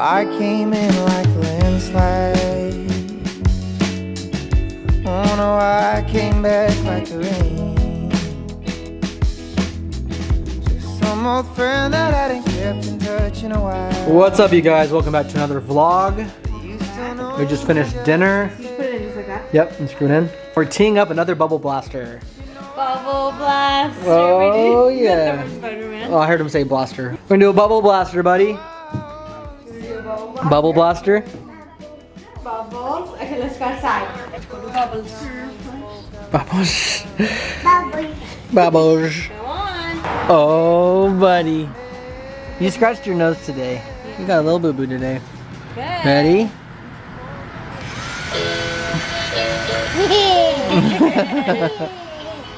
I came in like a landslide. Oh no, I came back like the rain. Just some old friend that I hadn't kept in touch in a while. What's up, you guys? Welcome back to another vlog. We just finished dinner. You put it in just like that? Yep, and screwed in. We're teeing up another bubble blaster. Bubble blaster. Oh yeah. Spider-Man. Oh, I heard him say blaster. We're gonna do a bubble blaster, buddy. Bubble blaster. Bubbles. Okay, let's go outside. Let's go to bubbles. Bubbles. Bubbles. Bubbles. Go on. Oh, buddy. You scratched your nose today. You got a little boo-boo today. Good. Ready?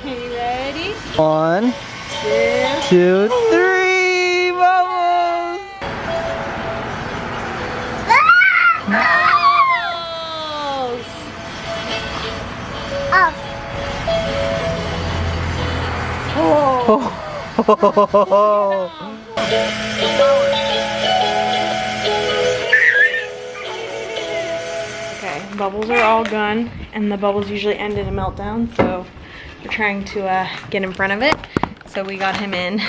Are you ready? 1, 2, 3, bubbles! Bubbles. Up. Okay, bubbles are all gone, and the bubbles usually end in a meltdown, so we're trying to get in front of it. So we got him in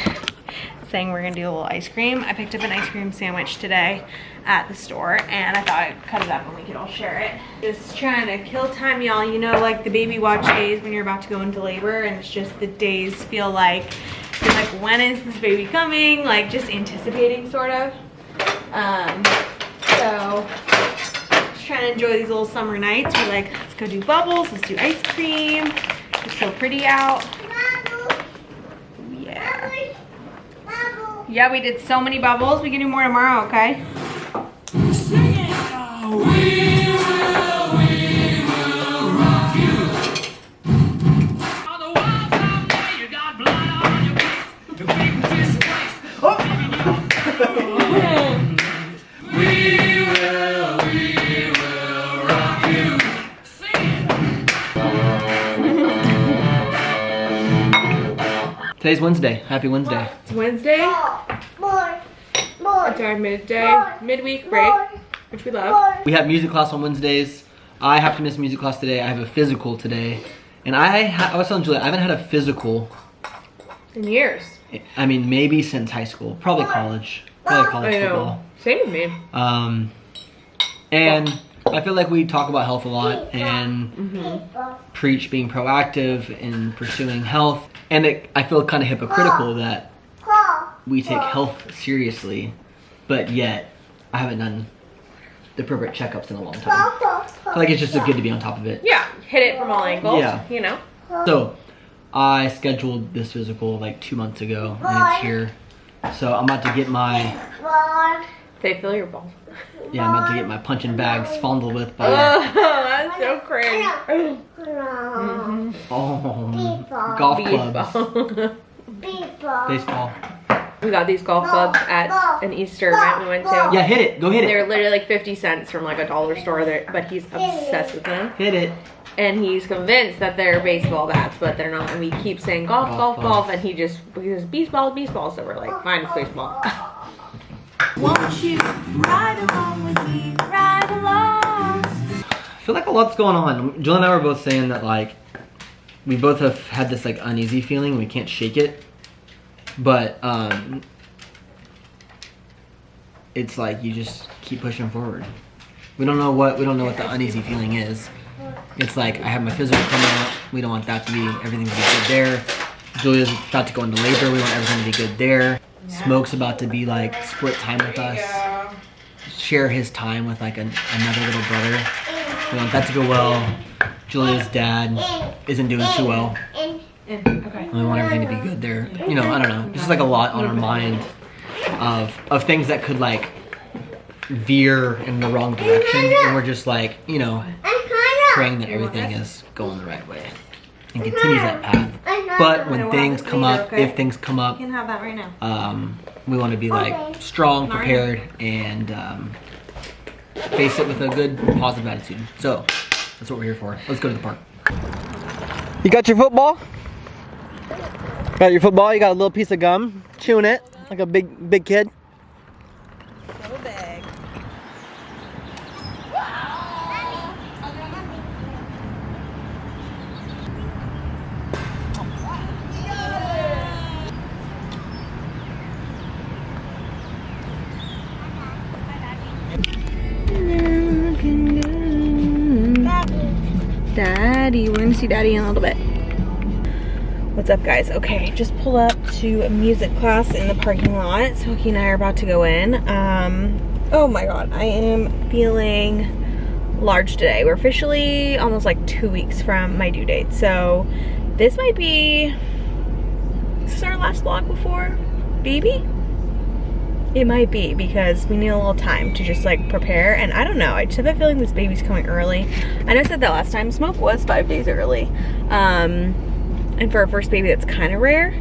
saying we're gonna do a little ice cream. I picked up an ice cream sandwich today at the store, and I thought I'd cut it up and we could all share it. Just trying to kill time, y'all. You know, like the baby watch days when you're about to go into labor, and it's just the days feel like, you're like, when is this baby coming? Like, just anticipating, sort of. So just trying to enjoy these little summer nights. We're like, let's go do bubbles, let's do ice cream. It's so pretty out. Yeah. Yeah, we did so many bubbles. We can do more tomorrow, okay? Today's Wednesday. Happy Wednesday. It's Wednesday. More. It's our midweek break, which we love. We have music class on Wednesdays. I have to miss music class today. I have a physical today. And I was telling Julia, I haven't had a physical In years. I mean, maybe since high school. Probably college. Probably college I know. football. Same with me. And I feel like we talk about health a lot and preach being proactive in pursuing health. And I feel kind of hypocritical that we take health seriously, but yet I haven't done the appropriate checkups in a long time. I feel like it's just good to be on top of it. Yeah, hit it from all angles. Yeah. You know. So I scheduled this physical like 2 months ago, and it's here. So I'm about to get my They fill your balls. I'm about to get my punching bags fondled with by That's so crazy. golf clubs, baseball. We got these golf clubs at an Easter event we went to. Yeah, hit it. Go hit They're it. literally like 50 cents from like a dollar store there, but he's obsessed with them. Hit it. And he's convinced that they're baseball bats, but they're not. And we keep saying golf, golf, and he goes, baseball, baseball. So we're like, fine, it's baseball. Won't you ride along with me? Ride along. I feel like a lot's going on. Jill and I were both saying that like we both have had this like uneasy feeling and we can't shake it. But it's like you just keep pushing forward. We don't know what the uneasy feeling is. It's like I have my physical coming out. We don't want that to be everything to be good there. Julia's about to go into labor. We want everything to be good there. Smoke's about to be like split time with us. Share his time with like another little brother. We want that to go well. Julia's dad isn't doing too well. Okay. And we want everything to be good there. You know, I don't know. It's just like a lot on our mind of things that could like veer in the wrong direction. And we're just like, you know, praying that everything is going the right way and continues that path. But when things come up, if things come up, You can have that right now. we want to be like strong, prepared, and face it with a good, positive attitude. So that's what we're here for. Let's go to the park. You got your football? Got your football? You got a little piece of gum, chewing it like a big kid. So big. daddy. We're gonna see daddy in a little bit. What's up, guys? Okay, just pulled up to a music class in the parking lot. So he and I are about to go in. Oh my god, I am feeling large today. We're officially almost like 2 weeks from my due date. So this might be, is this our last vlog before baby? It might be, because we need a little time to just like prepare, and I don't know, I just have a feeling this baby's coming early. I know I said that last time, Smoke was 5 days early. And for our first baby, that's kind of rare.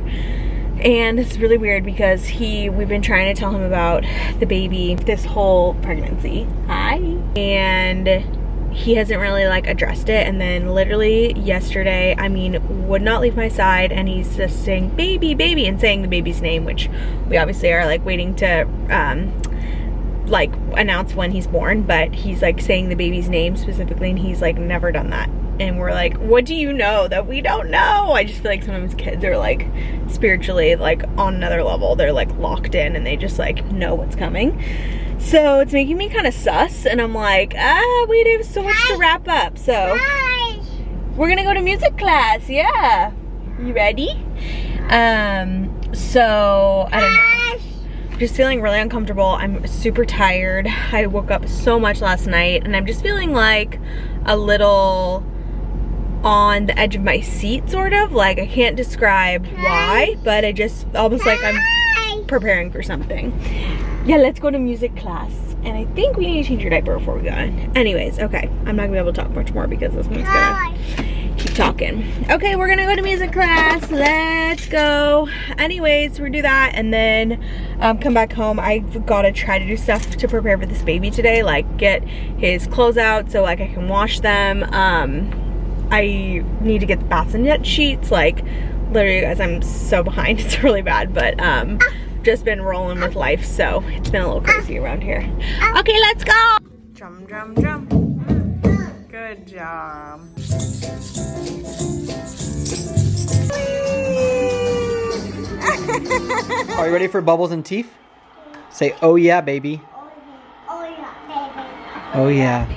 And it's really weird because we've been trying to tell him about the baby this whole pregnancy. Hi. And he hasn't really like addressed it. And then literally yesterday, I mean, would not leave my side, and he's just saying baby, baby, and saying the baby's name, which we obviously are like waiting to like announce when he's born, but he's like saying the baby's name specifically, and he's like never done that. And we're like, what do you know that we don't know? I just feel like sometimes kids are like spiritually like on another level. They're like locked in and they just like know what's coming. So it's making me kind of sus, and I'm like, we have so much to wrap up. So we're gonna go to music class. Yeah, you ready? So I don't know, just feeling really uncomfortable. I'm super tired. I woke up so much last night, and I'm just feeling like a little on the edge of my seat, sort of. Like, I can't describe why, but I just almost like I'm preparing for something. Yeah, let's go to music class. And I think we need to change your diaper before we go in. Anyways, okay, I'm not gonna be able to talk much more because this one's gonna keep talking. Okay, we're gonna go to music class. Let's go. Anyways, we're gonna do that and then come back home. I've gotta try to do stuff to prepare for this baby today, like get his clothes out so like I can wash them. I need to get the bassinet sheets. Like, literally, you guys, I'm so behind. It's really bad, but just been rolling with life, so it's been a little crazy around here. Okay, let's go. Drum, drum, drum. Good job. Are you ready for bubbles and teeth? Say, oh yeah, baby. Oh yeah, baby. Oh yeah.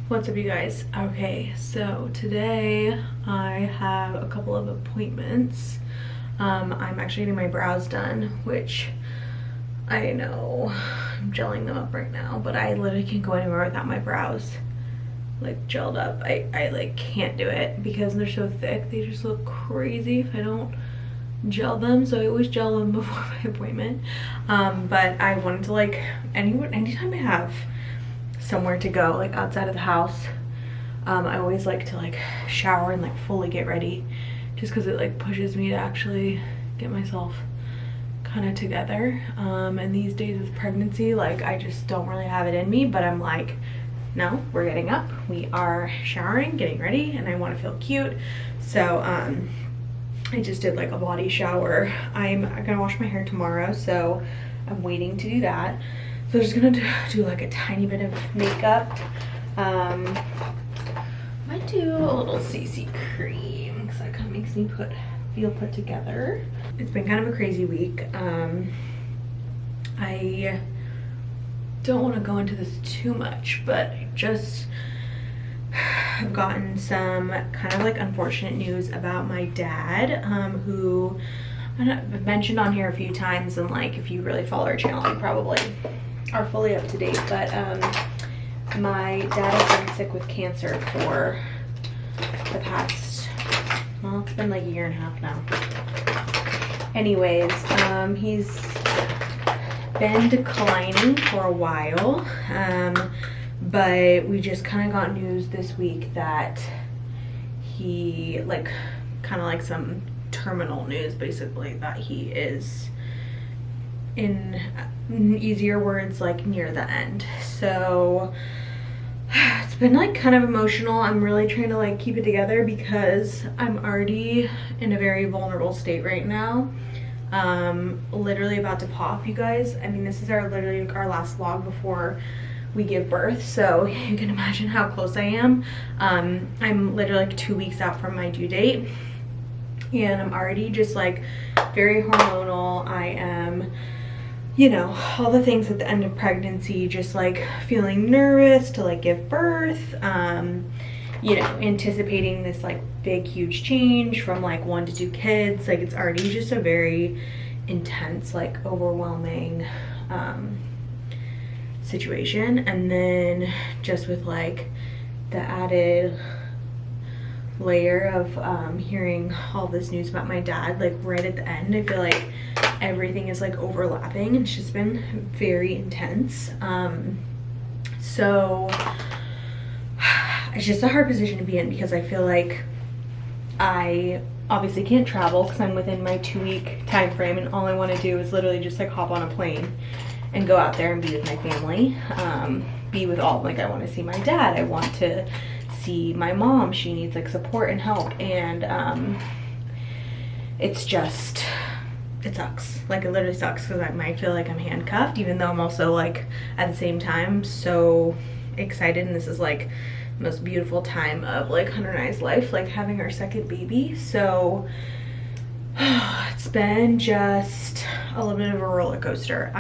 What's up, you guys? Okay, so today I have a couple of appointments. I'm actually getting my brows done, which I know I'm gelling them up right now, but I literally can't go anywhere without my brows like gelled up. I like can't do it because they're so thick. They just look crazy if I don't gel them, so I always gel them before my appointment. But I wanted to like anytime I have somewhere to go, like outside of the house, I always like to like shower and like fully get ready, just because it like pushes me to actually get myself kind of together. And these days with pregnancy, like I just don't really have it in me, but I'm like, no, we're getting up, we are showering, getting ready, and I want to feel cute. So I just did like a body shower. I'm gonna wash my hair tomorrow, so I'm waiting to do that. So I'm just gonna do like a tiny bit of makeup. Might do a little CC cream because that kind of makes me feel put together. It's been kind of a crazy week. I don't want to go into this too much, but I just have gotten some kind of like unfortunate news about my dad, who I've mentioned on here a few times, and like if you really follow our channel, you probably are fully up to date. But my dad has been sick with cancer for the past, well, it's been like a year and a half now. Anyways, he's been declining for a while, but we just kind of got news this week that he, like, kind of like some terminal news basically, that he is, in easier words, like near the end. So it's been like kind of emotional. I'm really trying to like keep it together because I'm already in a very vulnerable state right now. Literally about to pop, you guys. I mean, this is literally our last vlog before we give birth, so you can imagine how close I am. I'm literally like 2 weeks out from my due date, and I'm already just like very hormonal. I am, you know, all the things at the end of pregnancy, just like feeling nervous to like give birth, you know, anticipating this like big huge change from like 1 to 2 kids. Like it's already just a very intense, like overwhelming situation. And then just with like the added layer of hearing all this news about my dad, like right at the end, I feel like everything is like overlapping. It's just been very intense. So it's just a hard position to be in, because I feel like I obviously can't travel because I'm within my 2-week time frame, and all I want to do is literally just like hop on a plane and go out there and be with my family, be with all, like I want to see my dad, I want to see my mom, she needs like support and help, and it's just, it sucks. Like it literally sucks, because I might feel like I'm handcuffed, even though I'm also like at the same time so excited, and this is like the most beautiful time of like Hunter and I's life, like having our second baby. So it's been just a little bit of a roller coaster.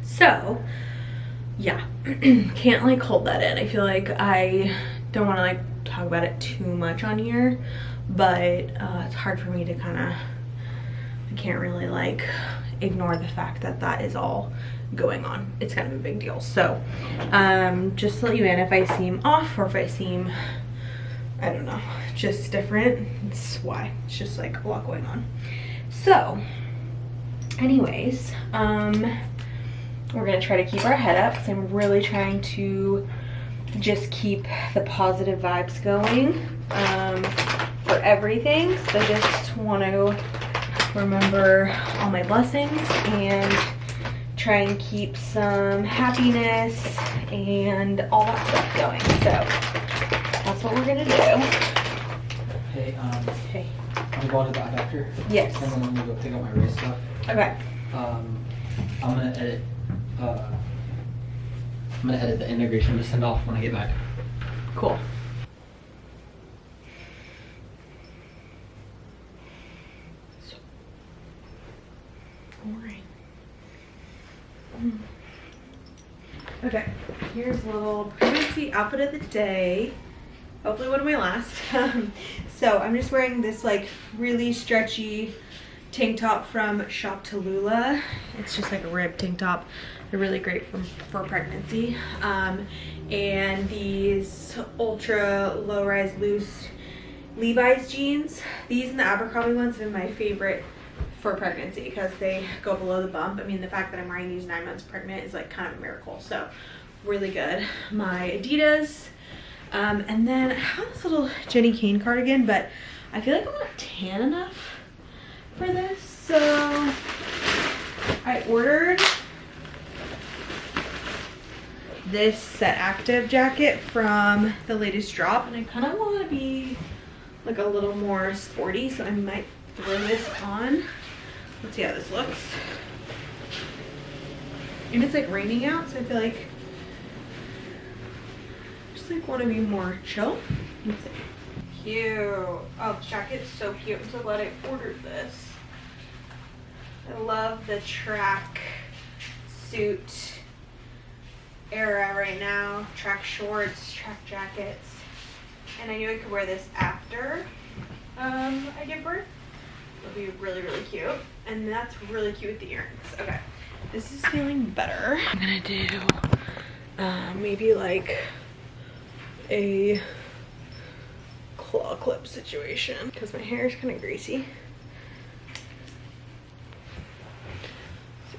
So yeah, can't like hold that in. I feel like I don't want to like talk about it too much on here, but it's hard for me to kind of, I can't really like ignore the fact that that is all going on. It's kind of a big deal. So just to let you in, if I seem off or if I seem, I don't know, just different, it's why. It's just like a lot going on. So anyways, we're gonna try to keep our head up, because I'm really trying to just keep the positive vibes going for everything. So just want to remember all my blessings and try and keep some happiness and all that stuff going. So that's what we're gonna do. Hey, Hey. I'm going to the eye doctor. Yes. And then I'm gonna go pick up my race stuff. Okay. I'm gonna edit. I'm gonna edit the integration to send off when I get back. Cool. Alright. Okay, here's a little pregnancy outfit of the day. Hopefully one of my last. So I'm just wearing this like really stretchy tank top from Shop Tallulah. It's just like a ribbed tank top. They're really great for pregnancy. And these ultra low-rise loose Levi's jeans. These and the Abercrombie ones have been my favorite for pregnancy because they go below the bump. I mean, the fact that I'm wearing these 9 months pregnant is like kind of a miracle. So really good. My Adidas. And then I have this little Jenny Kane cardigan, but I feel like I'm not tan enough for this. So I ordered this Set Active jacket from the latest drop, and I kind of want to be like a little more sporty, so I might throw this on. Let's see how this looks. And it's like raining out, so I feel like I just like want to be more chill. Let's see. Cute. Oh, the jacket's so cute. I'm so glad I ordered this. I love the track suit era right now. Track shorts, track jackets. And I knew I could wear this after I give birth. It'll be really, really cute. And that's really cute with the earrings. Okay, this is feeling better. I'm gonna do maybe like a claw clip situation because my hair is kind of greasy.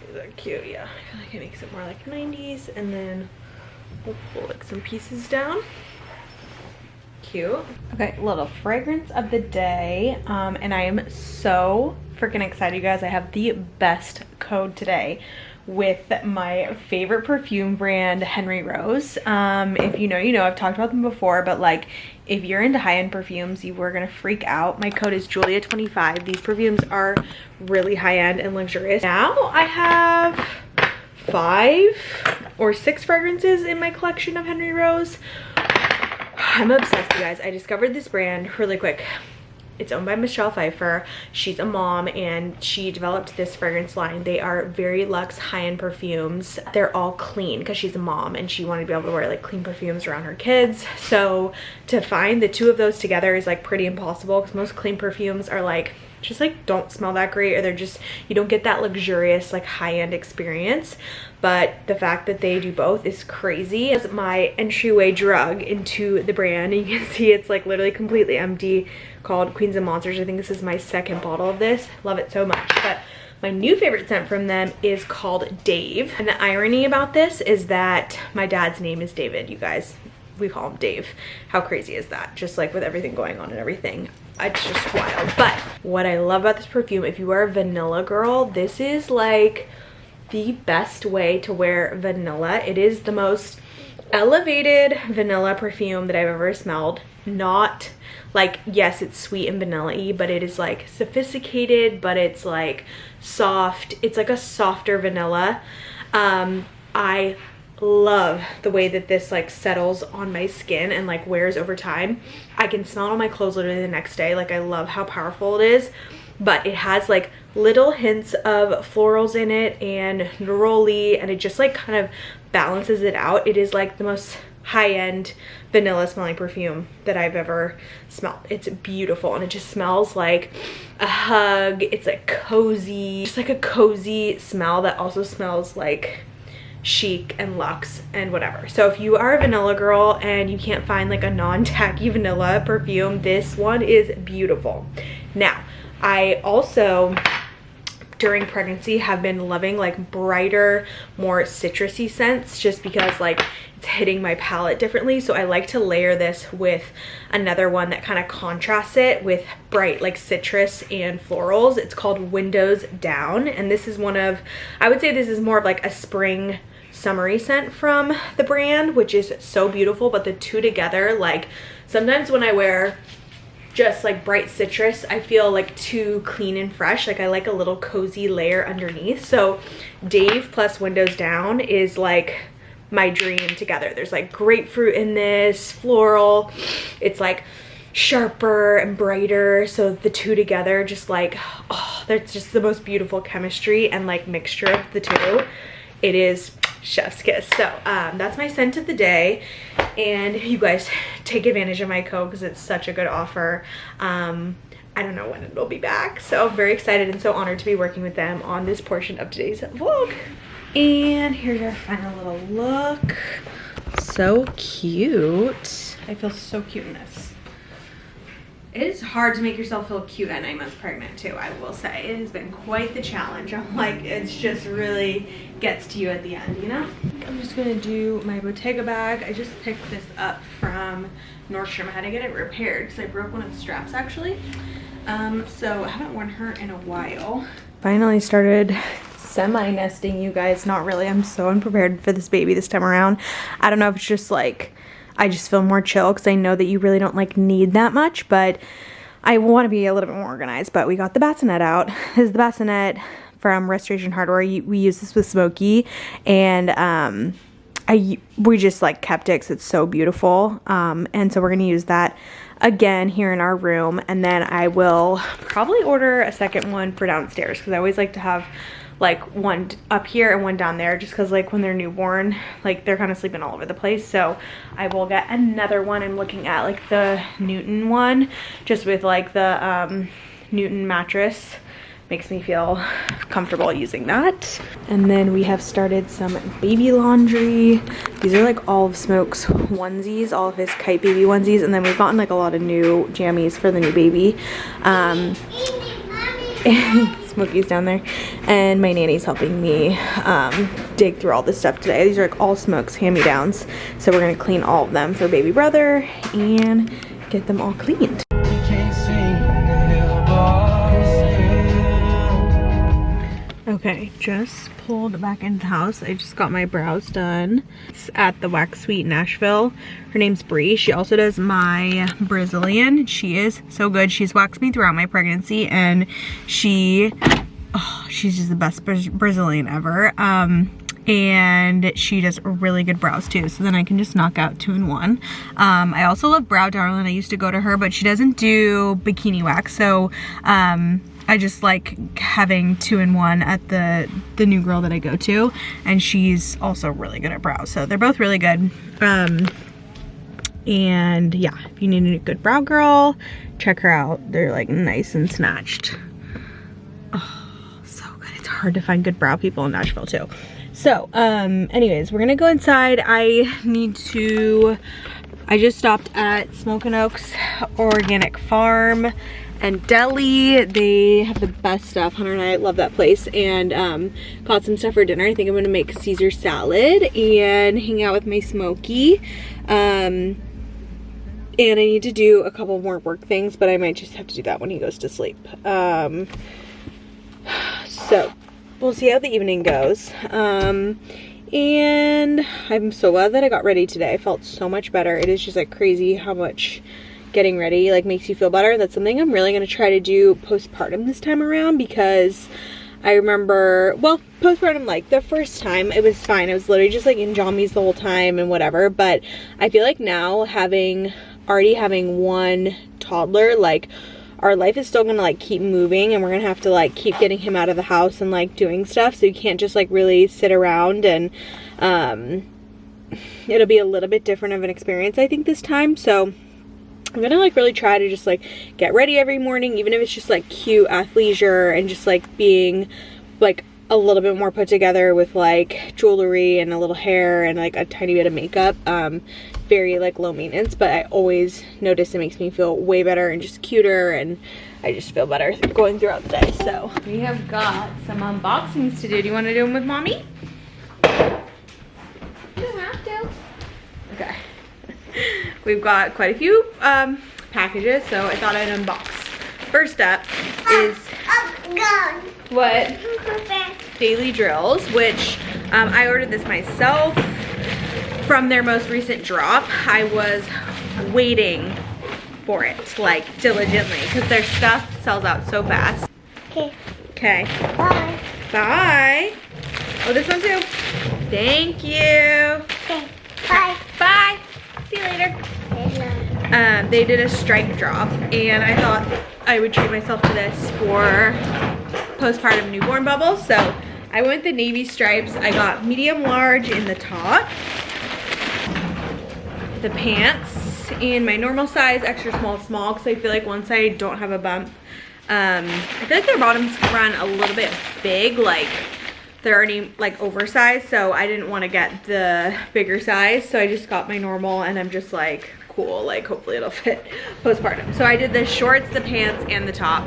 Is that cute? Yeah, I feel like it makes it more like 90s, and then we'll pull like some pieces down. Cute. Okay, little fragrance of the day, and I am so freaking excited, you guys. I have the best code today with my favorite perfume brand, Henry Rose. If you know, you know, I've talked about them before, but like if you're into high-end perfumes, you were gonna freak out. My code is Julia25. These perfumes are really high-end and luxurious. Now I have 5 or 6 fragrances in my collection of Henry Rose. I'm obsessed, you guys. I discovered this brand really quick. It's owned by Michelle Pfeiffer. She's a mom and she developed this fragrance line. They are very luxe high-end perfumes. They're all clean because she's a mom and she wanted to be able to wear like clean perfumes around her kids. So to find the two of those together is like pretty impossible because most clean perfumes are like just like don't smell that great, or they're just, you don't get that luxurious like high-end experience. But the fact that they do both is crazy. It's my entryway drug into the brand, and you can see it's like literally completely empty, called Queens and Monsters. I think this is my second bottle of this. Love it so much. But my new favorite scent from them is called Dave. And the irony about this is that my dad's name is David, you guys. We call him Dave. How crazy is that? Just like with everything going on and everything. It's just wild. But what I love about this perfume, if you are a vanilla girl, this is like the best way to wear vanilla. It is the most elevated vanilla perfume that I've ever smelled. Not like, yes, it's sweet and vanilla-y, but it is like sophisticated, but it's like soft. It's like a softer vanilla. I love the way that this like settles on my skin and like wears over time. I can smell it on my clothes literally the next day. Like, I love how powerful it is. But it has like little hints of florals in it and neroli, and it just like kind of balances it out. It is like the most high-end vanilla smelling perfume that I've ever smelled. It's beautiful and it just smells like a hug. It's like cozy, just like a cozy smell that also smells like chic and luxe and whatever. So if you are a vanilla girl and you can't find like a non-tacky vanilla perfume, this one is beautiful. Now, I also during pregnancy have been loving like brighter, more citrusy scents, just because like it's hitting my palette differently. So I like to layer this with another one that kind of contrasts it with bright like citrus and florals. It's called Windows Down, and this is one of, I would say this is more of like a spring summery scent from the brand, which is so beautiful. But the two together, like sometimes when I wear just like bright citrus, I feel like too clean and fresh. Like I like a little cozy layer underneath. So Dave plus Windows Down is like my dream together. There's like grapefruit in this, floral. It's like sharper and brighter. So the two together just like, oh, there's just the most beautiful chemistry and like mixture of the two. It is chef's kiss. So that's my scent of the day, and you guys take advantage of my code because it's such a good offer. I don't know when it'll be back, so I'm very excited and so honored to be working with them on this portion of today's vlog. And here's our final little look. So cute. I feel so cute in this. It is hard to make yourself feel cute at 9 months pregnant too, I will say. It has been quite the challenge. I'm like, it's just really gets to you at the end, you know? I'm just gonna do my Bottega bag. I just picked this up from Nordstrom. I had to get it repaired because I broke one of the straps actually. So I haven't worn her in a while. Finally started semi-nesting, you guys. Not really. I'm so unprepared for this baby this time around. I don't know if it's just like, I just feel more chill because I know that you really don't like need that much, but I want to be a little bit more organized. But we got the bassinet out. This is the bassinet from Restoration Hardware. We use this with Smokey, and we just like kept it because it's so beautiful. And so we're gonna use that again here in our room, and then I will probably order a second one for downstairs because I always like to have like one up here and one down there, just because like when they're newborn, like they're kind of sleeping all over the place. So I will get another one. I'm looking at like the Newton one, just with like the Newton mattress. Makes me feel comfortable using that. And then we have started some baby laundry. These are like all of Smoke's onesies, all of his kite baby onesies, and then we've gotten like a lot of new jammies for the new baby. Smokey's down there, and my nanny's helping me dig through all this stuff today. These are like all Smoke's hand-me-downs, so we're gonna clean all of them for baby brother and get them all cleaned. Okay, just pulled back into the house. I just got my brows done. It's at the Wax Suite Nashville. Her name's Bree. She also does my Brazilian. She is so good. She's waxed me throughout my pregnancy, and she's just the best Brazilian ever. and she does really good brows too, so then I can just knock out 2 in 1. I also love Brow Darling. I used to go to her, but she doesn't do bikini wax, so I just like having 2 in 1 at the new girl that I go to, and she's also really good at brows, so they're both really good. And yeah, if you need a good brow girl, check her out. They're like nice and snatched. Oh, so good. It's hard to find good brow people in Nashville too. So anyways, we're gonna go inside. I just stopped at Smokin' Oaks Organic Farm and Deli. They have the best stuff. Hunter and I love that place, and got some stuff for dinner. I think I'm gonna make Caesar salad and hang out with my Smokey. And I need to do a couple more work things, but I might just have to do that when he goes to sleep. So we'll see how the evening goes. And I'm so glad that I got ready today. I felt so much better. It is just like crazy how much getting ready like makes you feel better. That's something I'm really gonna try to do postpartum this time around, because I remember, well, postpartum, like the first time it was fine. I was literally just like in jammies the whole time and whatever, but I feel like now already having 1 toddler, like our life is still gonna like keep moving, and we're gonna have to like keep getting him out of the house and like doing stuff, so you can't just like really sit around, and it'll be a little bit different of an experience I think this time. So I'm gonna like really try to just like get ready every morning, even if it's just like cute athleisure and just like being like a little bit more put together with like jewelry and a little hair and like a tiny bit of makeup. Very like low maintenance, but I always notice it makes me feel way better and just cuter, and I just feel better going throughout the day. So we have got some unboxings to do. Do you want to do them with mommy? You don't have to. Okay. We've got quite a few packages, so I thought I'd unbox. First up is what? Daily Drills, which I ordered this myself from their most recent drop. I was waiting for it like diligently because their stuff sells out so fast. Okay. Okay. Bye. Bye. Oh, this one too. Thank you. Okay. Bye. Bye. See you later. They did a stripe drop, and I thought I would treat myself to this for postpartum newborn bubbles. So I went with the navy stripes. I got medium large in the top, the pants in my normal size, extra small, because I feel like once I don't have a bump, I feel like their bottoms run a little bit big, like they're already like oversized, so I didn't want to get the bigger size, so I just got my normal, and I'm just like, cool, like hopefully it'll fit postpartum. So I did the shorts, the pants, and the top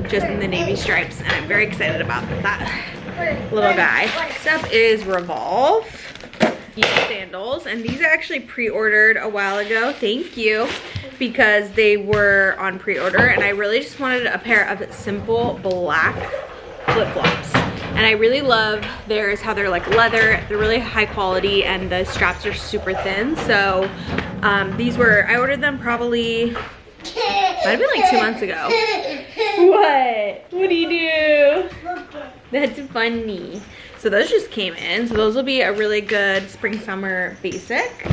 just in the navy stripes, and I'm very excited about that little guy. Next up is Revolve sandals, and these are actually pre-ordered a while ago. Thank you, because they were on pre-order, and I really just wanted a pair of simple black flip-flops. And I really love theirs, how they're like leather, they're really high quality, and the straps are super thin. So these were, I ordered them probably, might have been like 2 months ago. What? What do you do? That's funny. So those just came in. So those will be a really good spring summer basic.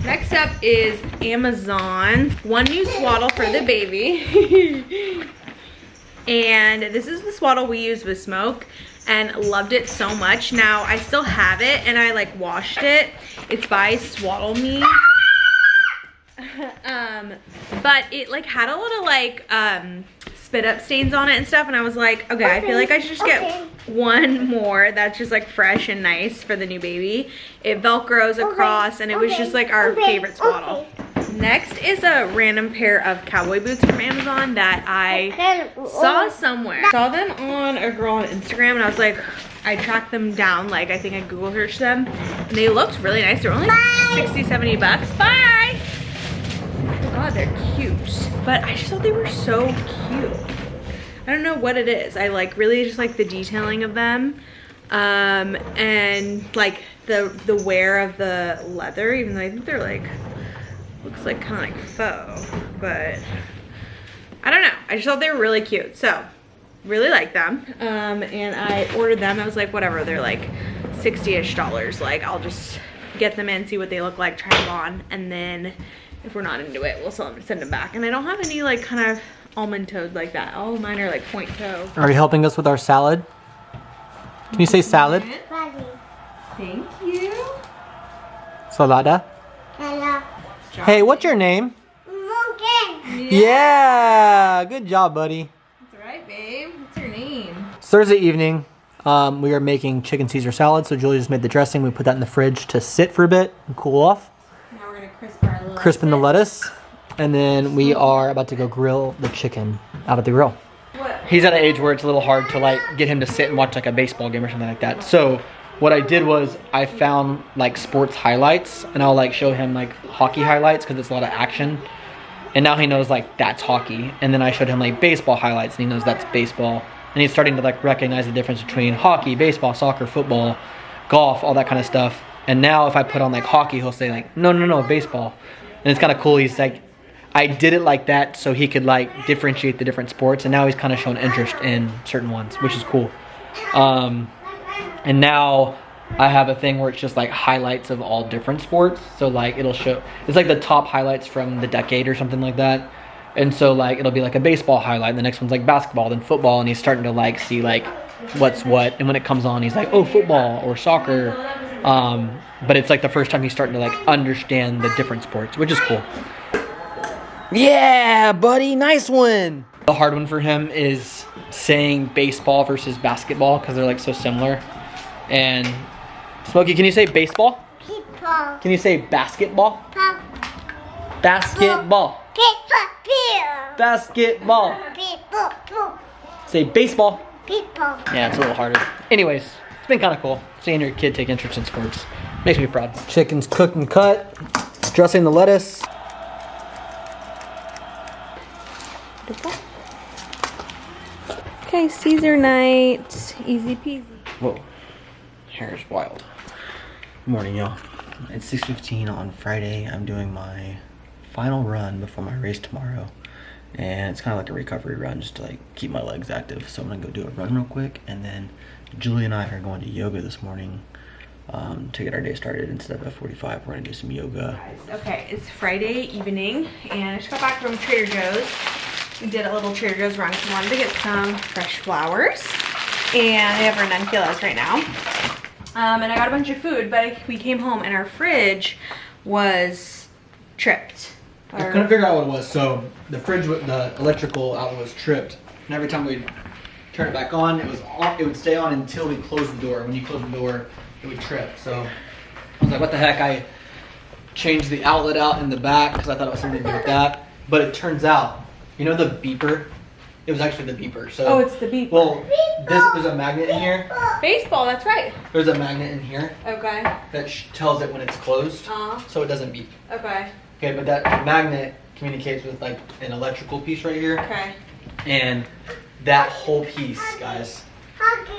Next up is Amazon. One new swaddle for the baby. And this is the swaddle we used with Smoke, and loved it so much. Now I still have it, and I like washed it. It's by Swaddle Me. But it like had a little like spit up stains on it and stuff, and I was like, okay, I feel like I should just get one more that's just like fresh and nice for the new baby. It velcros across, and it was just like our favorite swaddle. Next is a random pair of cowboy boots from Amazon that I saw somewhere. I saw them on a girl on Instagram, and I was like, I tracked them down, like I think I Google searched them, and they looked really nice. They're only like 60, 70 bucks. Bye! Oh god, they're cute. But I just thought they were so cute. I don't know what it is. I like really just like the detailing of them. And like the wear of the leather, even though I think they're like, looks like kind of like faux, but I don't know. I just thought they were really cute. So really like them. And I ordered them. I was like, whatever, they're like $60-ish. Like, I'll just get them in, see what they look like, try them on, and then if we're not into it, we'll send them back. And I don't have any like kind of almond toed like that. All of mine are like point toe. Are you helping us with our salad? Can you say salad? Buddy. Thank you. Salada. Hello. Hey, what's your name? Monkey. Yeah, good job, buddy. That's right, babe. What's your name? It's Thursday evening. We are making chicken Caesar salad. So Julie just made the dressing. We put that in the fridge to sit for a bit and cool off. Now we're gonna crisp our little Crispen the lettuce. And then we are about to go grill the chicken out at the grill. What? He's at an age where it's a little hard to like get him to sit and watch like a baseball game or something like that. So what I did was I found like sports highlights and I'll like show him like hockey highlights because it's a lot of action. And now he knows like that's hockey. And then I showed him like baseball highlights and he knows that's baseball. And he's starting to like recognize the difference between hockey, baseball, soccer, football, golf, all that kind of stuff. And now if I put on like hockey, he'll say like, no, baseball. And it's kind of cool. He's like, I did it like that so he could like differentiate the different sports. And now he's kind of shown interest in certain ones, which is cool. And now I have a thing where it's just like highlights of all different sports. So like it'll show, it's like the top highlights from the decade or something like that. And so like it'll be like a baseball highlight, and the next one's like basketball, then football, and he's starting to like see like what's what. And when it comes on, he's like, oh, football or soccer. But it's like the first time he's starting to like understand the different sports, which is cool. Yeah, buddy, nice one. The hard one for him is saying baseball versus basketball because they're like so similar. And Smokey, can you say baseball? People. Can you say basketball? People. Basketball. People. Basketball. People. Say baseball. People. Yeah, it's a little harder. Anyways, it's been kind of cool seeing your kid take interest in sports. Makes me proud. Chicken's cooked and cut. Dressing the lettuce. Okay, Caesar night. Easy peasy. Whoa, hair is wild. Good morning, y'all. It's 6:15 on Friday. I'm doing my final run before my race tomorrow. And it's kind of like a recovery run just to like keep my legs active. So I'm gonna go do a run real quick. And then Julie and I are going to yoga this morning to get our day started. Instead of F45, we're gonna do some yoga. Okay, it's Friday evening and I just got back from Trader Joe's. We did a little Trader Joe's run because we wanted to get some fresh flowers. And they have ranunculus right now. And I got a bunch of food, but we came home and our fridge was tripped. I couldn't figure out what it was. So the fridge, the electrical outlet was tripped. And every time we turn it back on, it would stay on until we closed the door. When you close the door, it would trip. So I was like, what the heck? I changed the outlet out in the back because I thought it was something to do with that. But it turns out, you know the beeper? It was actually the beeper. So, oh, it's the beeper. Well, there's a magnet in here. Baseball, that's right. There's a magnet in here Okay. that tells it when it's closed, so it doesn't beep. Okay. Okay, but that magnet communicates with like an electrical piece right here. Okay. And that whole piece, guys,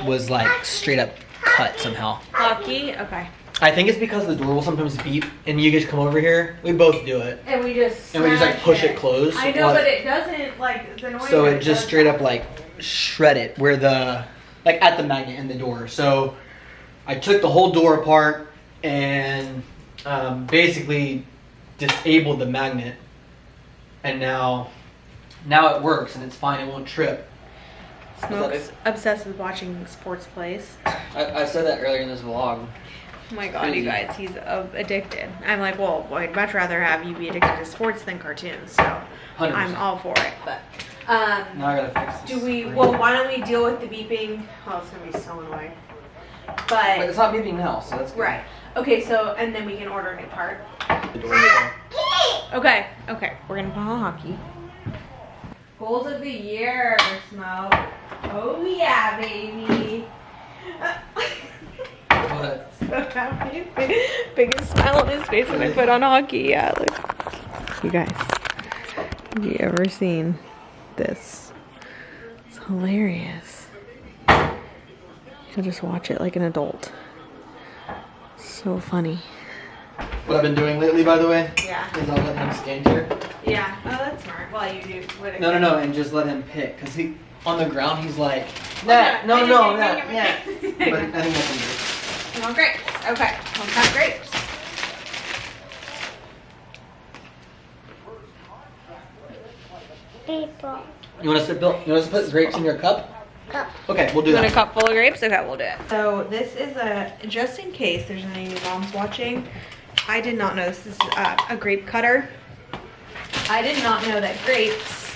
was like straight up cut somehow. Lucky. Okay. I think it's because the door will sometimes beep and you guys come over here. We both do it. And we just like push it closed. I know, but it doesn't like the noise. So it just straight up like shred it where the like at the magnet in the door. So I took the whole door apart and basically disabled the magnet, and now it works and it's fine. It won't trip. Smoke's obsessed with watching sports plays. I said that earlier in this vlog. Oh my god, you guys, he's addicted. I'm like, well, I'd much rather have you be addicted to sports than cartoons, so 100%. I'm all for it. But now I gotta fix this. well, why don't we deal with the beeping? Oh, it's gonna be so annoying. But it's not beeping now, so that's good. Right. Okay, so and then we can order a new part. The door is open. Okay, we're gonna put on hockey. Goals of the year, Smoke. Oh yeah, baby. What? So happy. Biggest smile on his face when I put on hockey. Yeah, look. You guys, have you ever seen this? It's hilarious. You'll just watch it like an adult. So funny. What I've been doing lately, by the way, Yeah. is I'll let him stand here. Yeah. Oh, that's smart. Well, you do. No, and just let him pick, cause he on the ground he's like, Yeah, nah, no, yeah. But I think that's him. You want grapes? Okay, let's have grapes. People. You want us to put grapes in your cup? Cup. Okay, we'll do You want a that. cup full of grapes? Okay, we'll do it. So this is just in case there's any new moms watching, I did not know this is a grape cutter. I did not know that grapes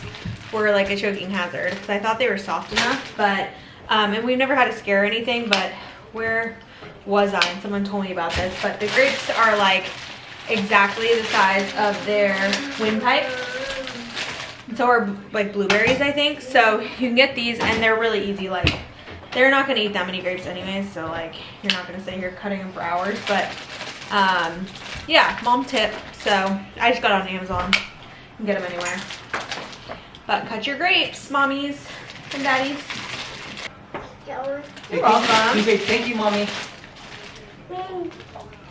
were like a choking hazard because I thought they were soft enough, but, and we've never had a scare or anything, but where was I? And someone told me about this, but the grapes are like exactly the size of their windpipe. So are like blueberries, I think. So you can get these and they're really easy. Like they're not gonna eat that many grapes anyways. So like you're not gonna sit here cutting them for hours, but yeah, mom tip. So I just got on Amazon. You can get them anywhere. But cut your grapes, mommies and daddies. You're welcome. You say thank you, mommy.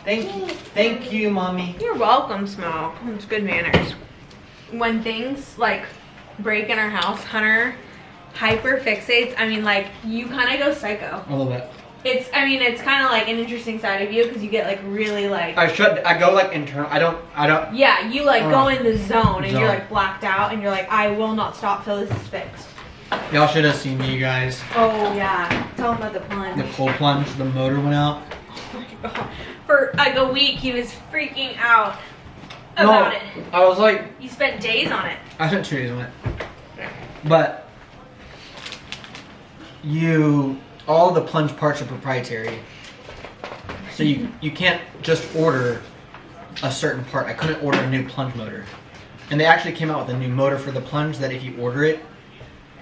Thank you, mommy. You're welcome, Smoke. It's good manners. When things like break in our house, Hunter hyper fixates. I mean, like you kind of go psycho. A little bit. It's kind of like an interesting side of you because you get like really like. I go like internal. I don't. Yeah, you like go in the zone and Zone. you're like blacked out and you're like, I will not stop till this is fixed. Y'all should have seen me, you guys. Oh yeah, tell him about the plunge. The cold plunge, the motor went out. Oh my God. For like a week, he was freaking out about it. I was like, You spent days on it. I spent 2 days on it. But all the plunge parts are proprietary. So you can't just order a certain part. I couldn't order a new plunge motor. And they actually came out with a new motor for the plunge that if you order it,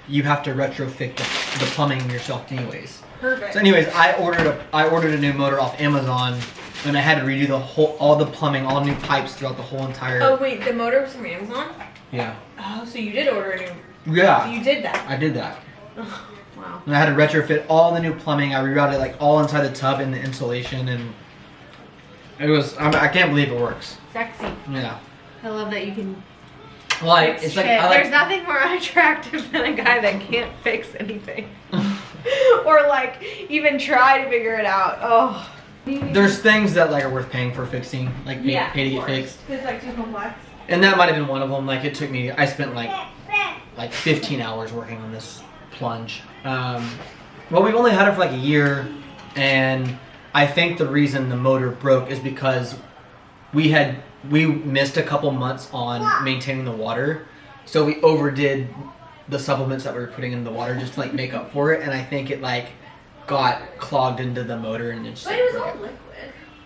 you have to retrofit the plumbing yourself anyways. Perfect. So anyways, I ordered a new motor off Amazon and I had to redo all the plumbing, all new pipes throughout the whole entire. Oh wait, the motor was from Amazon? Yeah. Oh, so you did order a new. Yeah. So you did that. I did that. Oh, wow. And I had to retrofit all the new plumbing. I rerouted like all inside the tub and the insulation, and it was. I can't believe it works. Sexy. Yeah. I love that you can. Like fix it's like shit. I like. There's nothing more unattractive than a guy that can't fix anything, or like even try to figure it out. Oh. There's things that like are worth paying for fixing, like pay to get fixed. It's like too complex. And that might have been one of them. Like it took me. I spent like 15 hours working on this plunge. Well, we've only had it for like a year, and I think the reason the motor broke is because we missed a couple months on maintaining the water, so we overdid the supplements that we were putting in the water just to like make up for it, and I think it like got clogged into the motor and it just. But it was all liquid.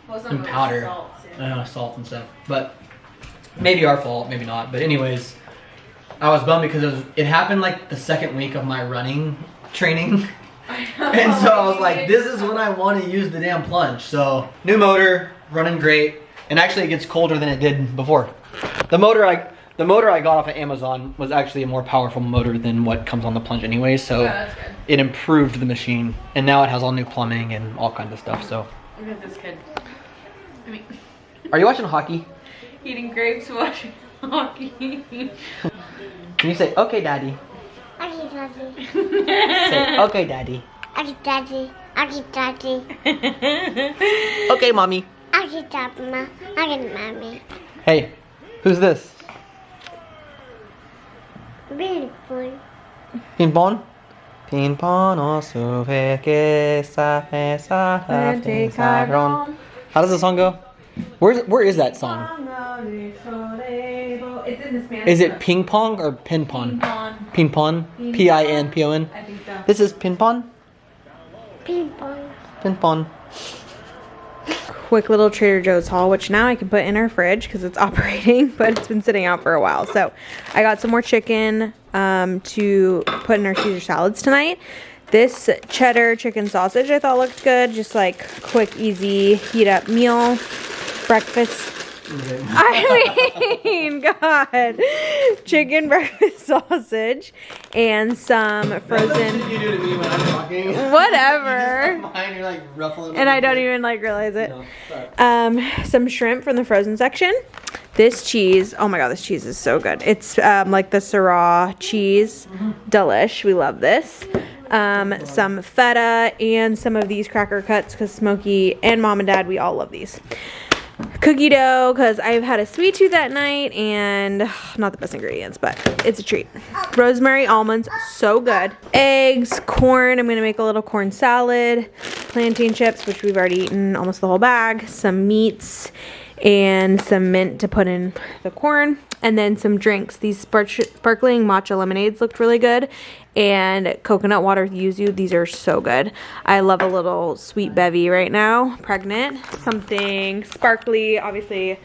Well, it's not And really powder. Salt, yeah. Salt and stuff, but maybe our fault, maybe not. But anyways, I was bummed because it happened like the second week of my running training. And so I was like, this is when I want to use the damn plunge. So new motor, running great, and actually it gets colder than it did before. The motor I got off of Amazon was actually a more powerful motor than what comes on the plunge anyway, so that's good. it improved the machine, and now it has all new plumbing and all kinds of stuff. So Look at this kid. I mean, are you watching hockey? eating grapes, watching hockey. Can you say okay daddy? Okay, daddy. Say okay daddy. Okay, daddy. Okay, daddy. Okay mommy. Okay, daddy. Okay, mommy. Hey, who's this? Beautiful. Ping pong? Ping pong also que sa How does the song go? Where is that song? It's in the Spanish. Is it ping pong or pin pong? Ping pong. P-I-N-P-O-N. I think so. This is ping pong. Ping pong. Ping pong. Quick little Trader Joe's haul, which now I can put in our fridge because it's operating, but it's been sitting out for a while. So I got some more chicken to put in our Caesar salads tonight. This cheddar chicken sausage I thought looked good. Just like quick, easy, heat up meal, breakfast. I mean, God. Chicken breakfast sausage and some frozen. You do to me when I'm talking. Whatever. You just mine, you're like ruffling. And I don't even like realize it. No, sorry. Some shrimp from the frozen section. This cheese, oh my God, this cheese is so good. It's like the Syrah cheese. Delish, we love this. some feta, and some of these cracker cuts because Smokey and Mom and Dad, we all love these. Cookie dough because I've had a sweet tooth that night, and not the best ingredients, but it's a treat. Rosemary almonds, so good. Eggs, corn, I'm gonna make a little corn salad. Plantain chips, which we've already eaten almost the whole bag. Some meats and some mint to put in the corn. And then some drinks. These sparkling matcha lemonades looked really good. And coconut water yuzu, these are so good. I love a little sweet bevy right now, pregnant. Something sparkly, obviously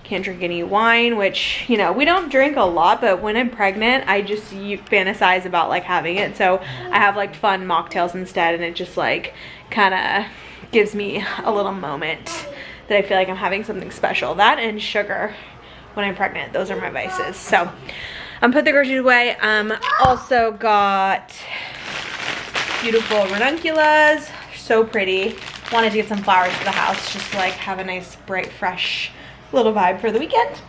can't drink any wine, which, you know, we don't drink a lot, but when I'm pregnant, I just fantasize about like having it. So I have like fun mocktails instead, and it just like kind of gives me a little moment that I feel like I'm having something special. That and sugar when I'm pregnant, those are my vices. So put the groceries away. Also got beautiful ranunculus, so pretty. Wanted to get some flowers for the house just to like have a nice bright fresh little vibe for the weekend.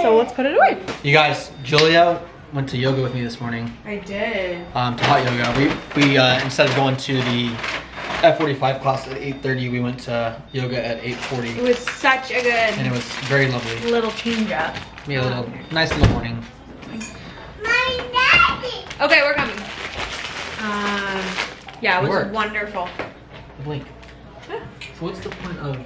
So let's put it away. You guys, Julia went to yoga with me this morning. I did. To hot yoga. We instead of going to the F45 class at 8:30, we went to yoga at 8:40. It was such a good and it was very lovely. little change up. We had a little nice little morning. Okay, we're coming. Yeah, it was Work. wonderful. Blink. Yeah. So what's the point of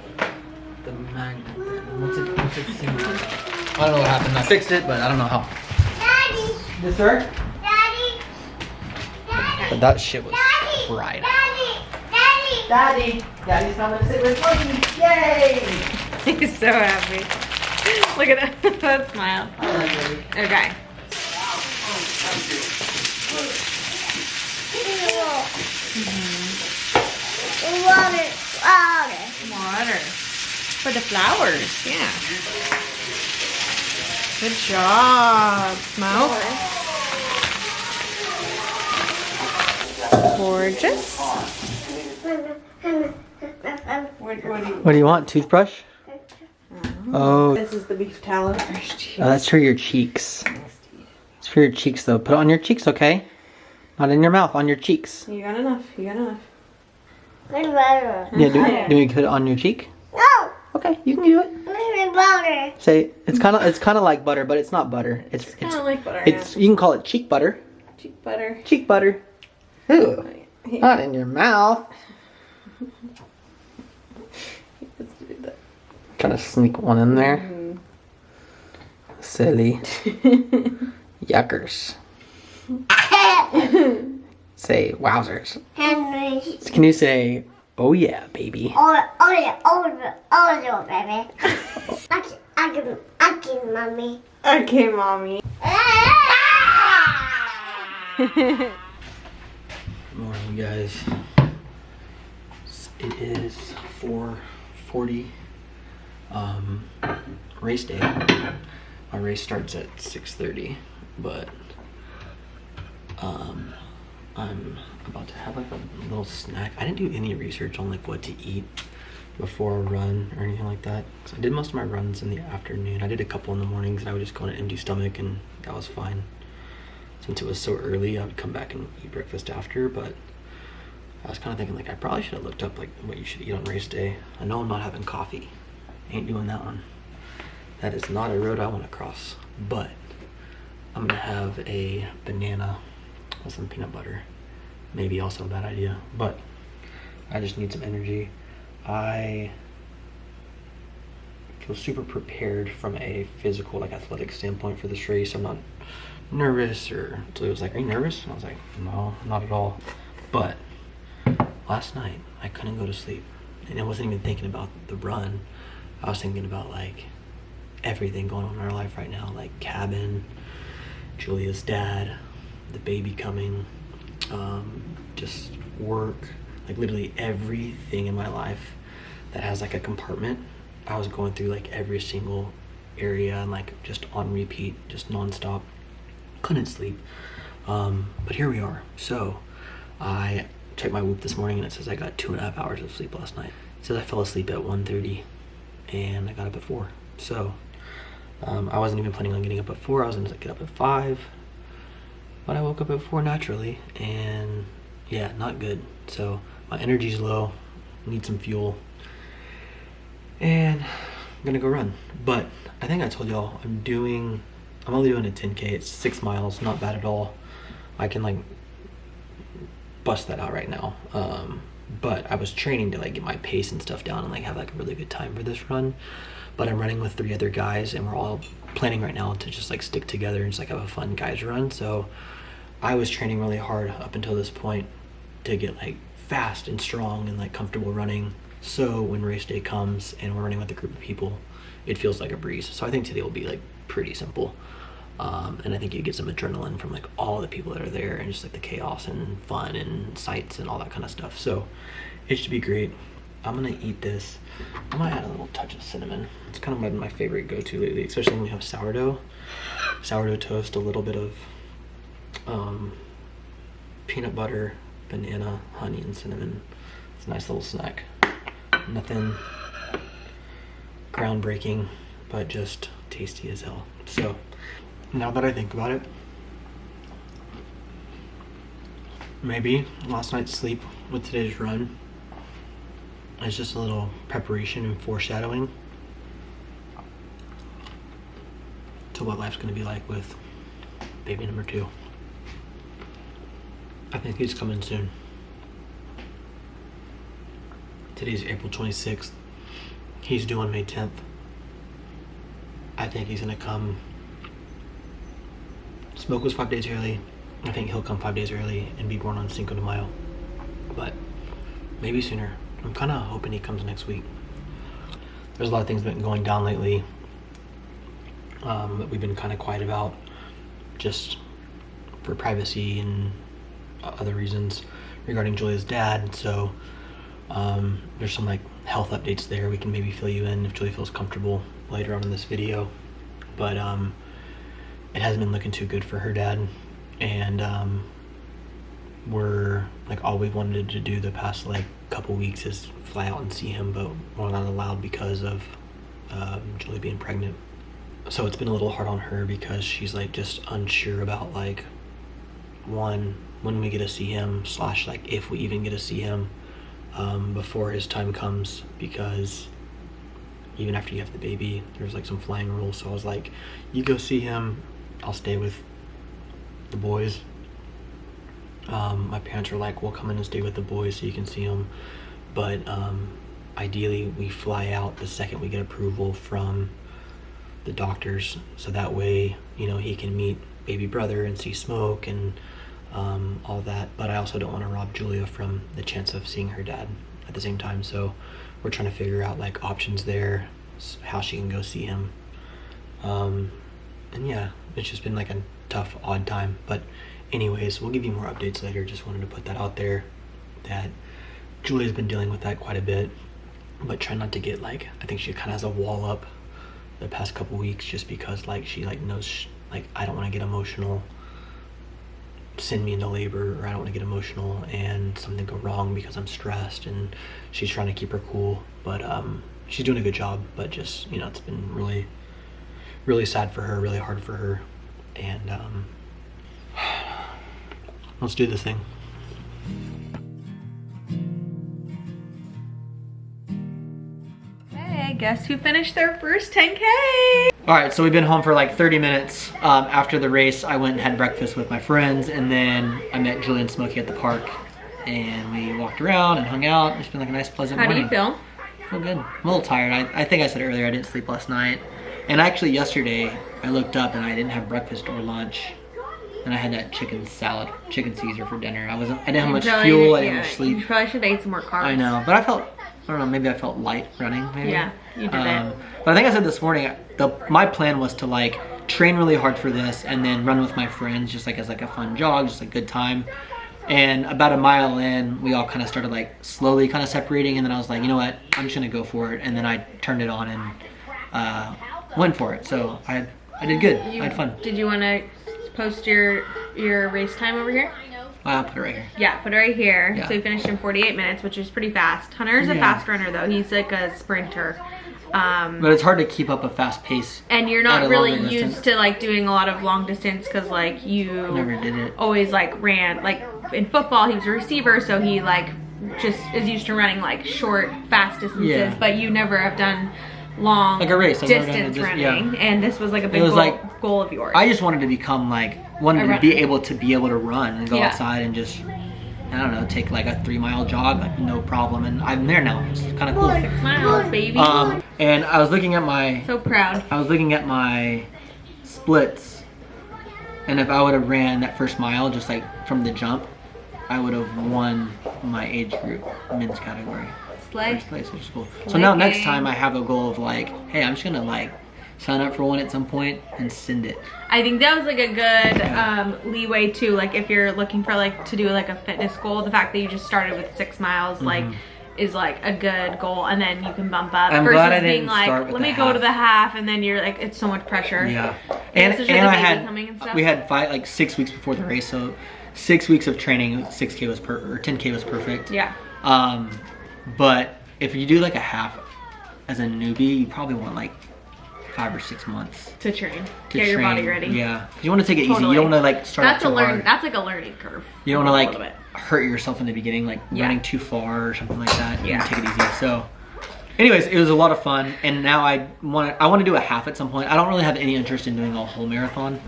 the magnet then? What's it symbol? I don't know what happened. I fixed it, but I don't know how. Daddy, Yes, sir? Daddy, But that shit was fried. Daddy. Daddy's coming to sit with me. Yay! He's so happy. Look at that smile. Okay. Water. For the flowers, yeah. Good job, Smoke. Gorgeous. What do you want? Toothbrush? Oh, This is the beef tallow. that's for your cheeks. It's for your cheeks, though. Put it on your cheeks, okay? Not in your mouth, on your cheeks. You got enough. You got enough. Yeah, do we put it on your cheek? No, Okay, you can do it. butter. Say it's kind of like butter, but it's not butter. It's Kind of like butter. it's you can call it cheek butter. yeah. Cheek butter. Cheek butter. Ew. Not in your mouth. Let's do that. Trying to sneak one in there. Mm-hmm. Silly. Yuckers. Say wowzers. Henry. Can you say, oh yeah, baby? Oh, baby. I can, mommy. Okay, mommy. Morning, guys. It is 4:40. Race day. Our race starts at 6:30, but I'm about to have like a little snack. I didn't do any research on like what to eat before a run or anything like that. So I did most of my runs in the afternoon. I did a couple in the mornings, and I would just go on an empty stomach, and that was fine. Since it was so early, I would come back and eat breakfast after, but I was kind of thinking like I probably should have looked up like what you should eat on race day. I know I'm not having coffee. Ain't doing that one. That is not a road I want to cross, but I'm gonna have a banana with some peanut butter. Maybe also a bad idea, but I just need some energy. I feel super prepared from a physical, like athletic standpoint for this race. I'm not nervous, or Julia was like, are you nervous? And I was like, no, not at all. But last night I couldn't go to sleep, and I wasn't even thinking about the run. I was thinking about like everything going on in our life right now, like cabin, Julia's dad, the baby coming, just work, like literally everything in my life that has like a compartment. I was going through like every single area and like just on repeat, just nonstop. Couldn't sleep. But here we are. So I checked my Whoop this morning and it says I got 2.5 hours of sleep last night. It says I fell asleep at 1:30 and I got up at 4. So I wasn't even planning on getting up at 4. I was gonna get up at 5. But I woke up at 4 naturally, and yeah, not good. So my energy's low, need some fuel, and I'm gonna go run. But I think I told y'all I'm only doing a 10K. It's 6 miles, not bad at all. I can like bust that out right now. But I was training to like get my pace and stuff down and like have like a really good time for this run. But I'm running with 3 other guys, and we're all planning right now to just like stick together and just like have a fun guys run. So I was training really hard up until this point to get like fast and strong and like comfortable running. So when race day comes and we're running with a group of people, it feels like a breeze. So I think today will be like pretty simple. And I think you get some adrenaline from like all the people that are there and just like the chaos and fun and sights and all that kind of stuff. So it should be great. I'm gonna eat this. I might add a little touch of cinnamon. It's kind of been my favorite go-to lately, especially when we have sourdough toast, a little bit of peanut butter, banana, honey, and cinnamon. It's a nice little snack. Nothing groundbreaking, but just tasty as hell. So now that I think about it, maybe last night's sleep with today's run is just a little preparation and foreshadowing to what life's going to be like with baby number 2. I think he's coming soon. Today's April 26th. He's due on May 10th. I think he's going to come. Smoke was 5 days early. I think he'll come 5 days early and be born on Cinco de Mayo. But maybe sooner. I'm kind of hoping he comes next week. There's a lot of things that have been going down lately that we've been kind of quiet about, just for privacy and other reasons regarding Julia's dad. So there's some like health updates there. We can maybe fill you in if Julia feels comfortable later on in this video. But it hasn't been looking too good for her dad, and we're like, all we've wanted to do the past like couple weeks is fly out and see him, but we're not allowed because of Julia being pregnant. So it's been a little hard on her because she's like just unsure about like, one, when we get to see him, / like if we even get to see him before his time comes, because even after you have the baby, there's like some flying rules. So I was like, you go see him, I'll stay with the boys. My parents were like, we'll come in and stay with the boys so you can see him, but ideally we fly out the second we get approval from the doctors, so that way, you know, he can meet baby brother and see Smoke and all that. But I also don't want to rob Julia from the chance of seeing her dad at the same time. So we're trying to figure out like options there, how she can go see him. And yeah, it's just been like a tough, odd time. But anyways, we'll give you more updates later. Just wanted to put that out there, that Julia's been dealing with that quite a bit, but try not to get like, I think she kind of has a wall up the past couple weeks, just because like she like knows like, I don't want to get emotional, send me into labor, or I don't want to get emotional and something go wrong because I'm stressed, and she's trying to keep her cool. But she's doing a good job, but just, you know, it's been really, really sad for her, really hard for her. And let's do this thing. Hey, guess who finished their first 10K? All right, so we've been home for like 30 minutes. After the race, I went and had breakfast with my friends, and then I met Julia and Smokey at the park, and we walked around and hung out. It's been like a nice, pleasant morning. How do you feel? I feel good. I'm a little tired. I think I said earlier I didn't sleep last night. And actually yesterday, I looked up and I didn't have breakfast or lunch. And I had that chicken salad, chicken Caesar for dinner. I didn't have much fuel, I didn't have much sleep. You probably should have ate some more carbs. I know, but I don't know, maybe I felt light running, maybe. Yeah, you did it. But I think I said this morning, my plan was to like train really hard for this and then run with my friends, just like as like a fun jog, just a good time. And about a mile in, we all kind of started like slowly kind of separating, and then I was like, you know what, I'm just gonna go for it. And then I turned it on and went for it. So I did good. I had fun. Did you want to post your race time over here? I'll put it right here. Yeah, put it right here. Yeah. So he finished in 48 minutes, which is pretty fast. Hunter's a fast runner though. He's like a sprinter. But it's hard to keep up a fast pace. And you're at not a really longer used distance. to like doing a lot of long distance because like you Never did it. always like ran like in football. He was a receiver, so he like just is used to running like short, fast distances. Yeah. But you never have done long Like a race. I've never done distance a running, yeah. and this was like a big It was goal, like- goal of yours. I just wanted to become like wanted A to be runner. able to run and go Yeah. outside and just I don't know, take like a 3-mile jog, like no problem, and I'm there now. It's kind of cool. 6 miles, baby. And I was looking at my So proud. splits, and if I would have ran that first mile just like from the jump, I would have won my age group, men's category, Slay. first place, which is cool. So Slay now next gang. time I have a goal of like, hey, I'm just gonna like sign up for one at some point and send it. I think that was like a good leeway too. Like if you're looking for like to do like a fitness goal, the fact that you just started with 6 miles like is like a good goal, and then you can bump up. I'm versus glad I being didn't like, start with let the me go to half. the half, and then you're like, it's so much pressure. Yeah, And and especially and with I the baby had coming and stuff. we had 6 weeks before the race, so 6 weeks of training. 6K was or 10K was perfect. Yeah. But if you do like a half as a newbie, you probably want like 5 or 6 months To train. to Get your body train. ready. Yeah, because you want to take it easy. You Totally. don't want to like start That's out a too learn. hard. That's like a learning curve. You don't a want little to bit. like hurt yourself in the beginning, like Yeah. running too far or something like that. Yeah. And take it easy. So, anyways, it was a lot of fun, and now I want to do a half at some point. I don't really have any interest in doing a whole marathon.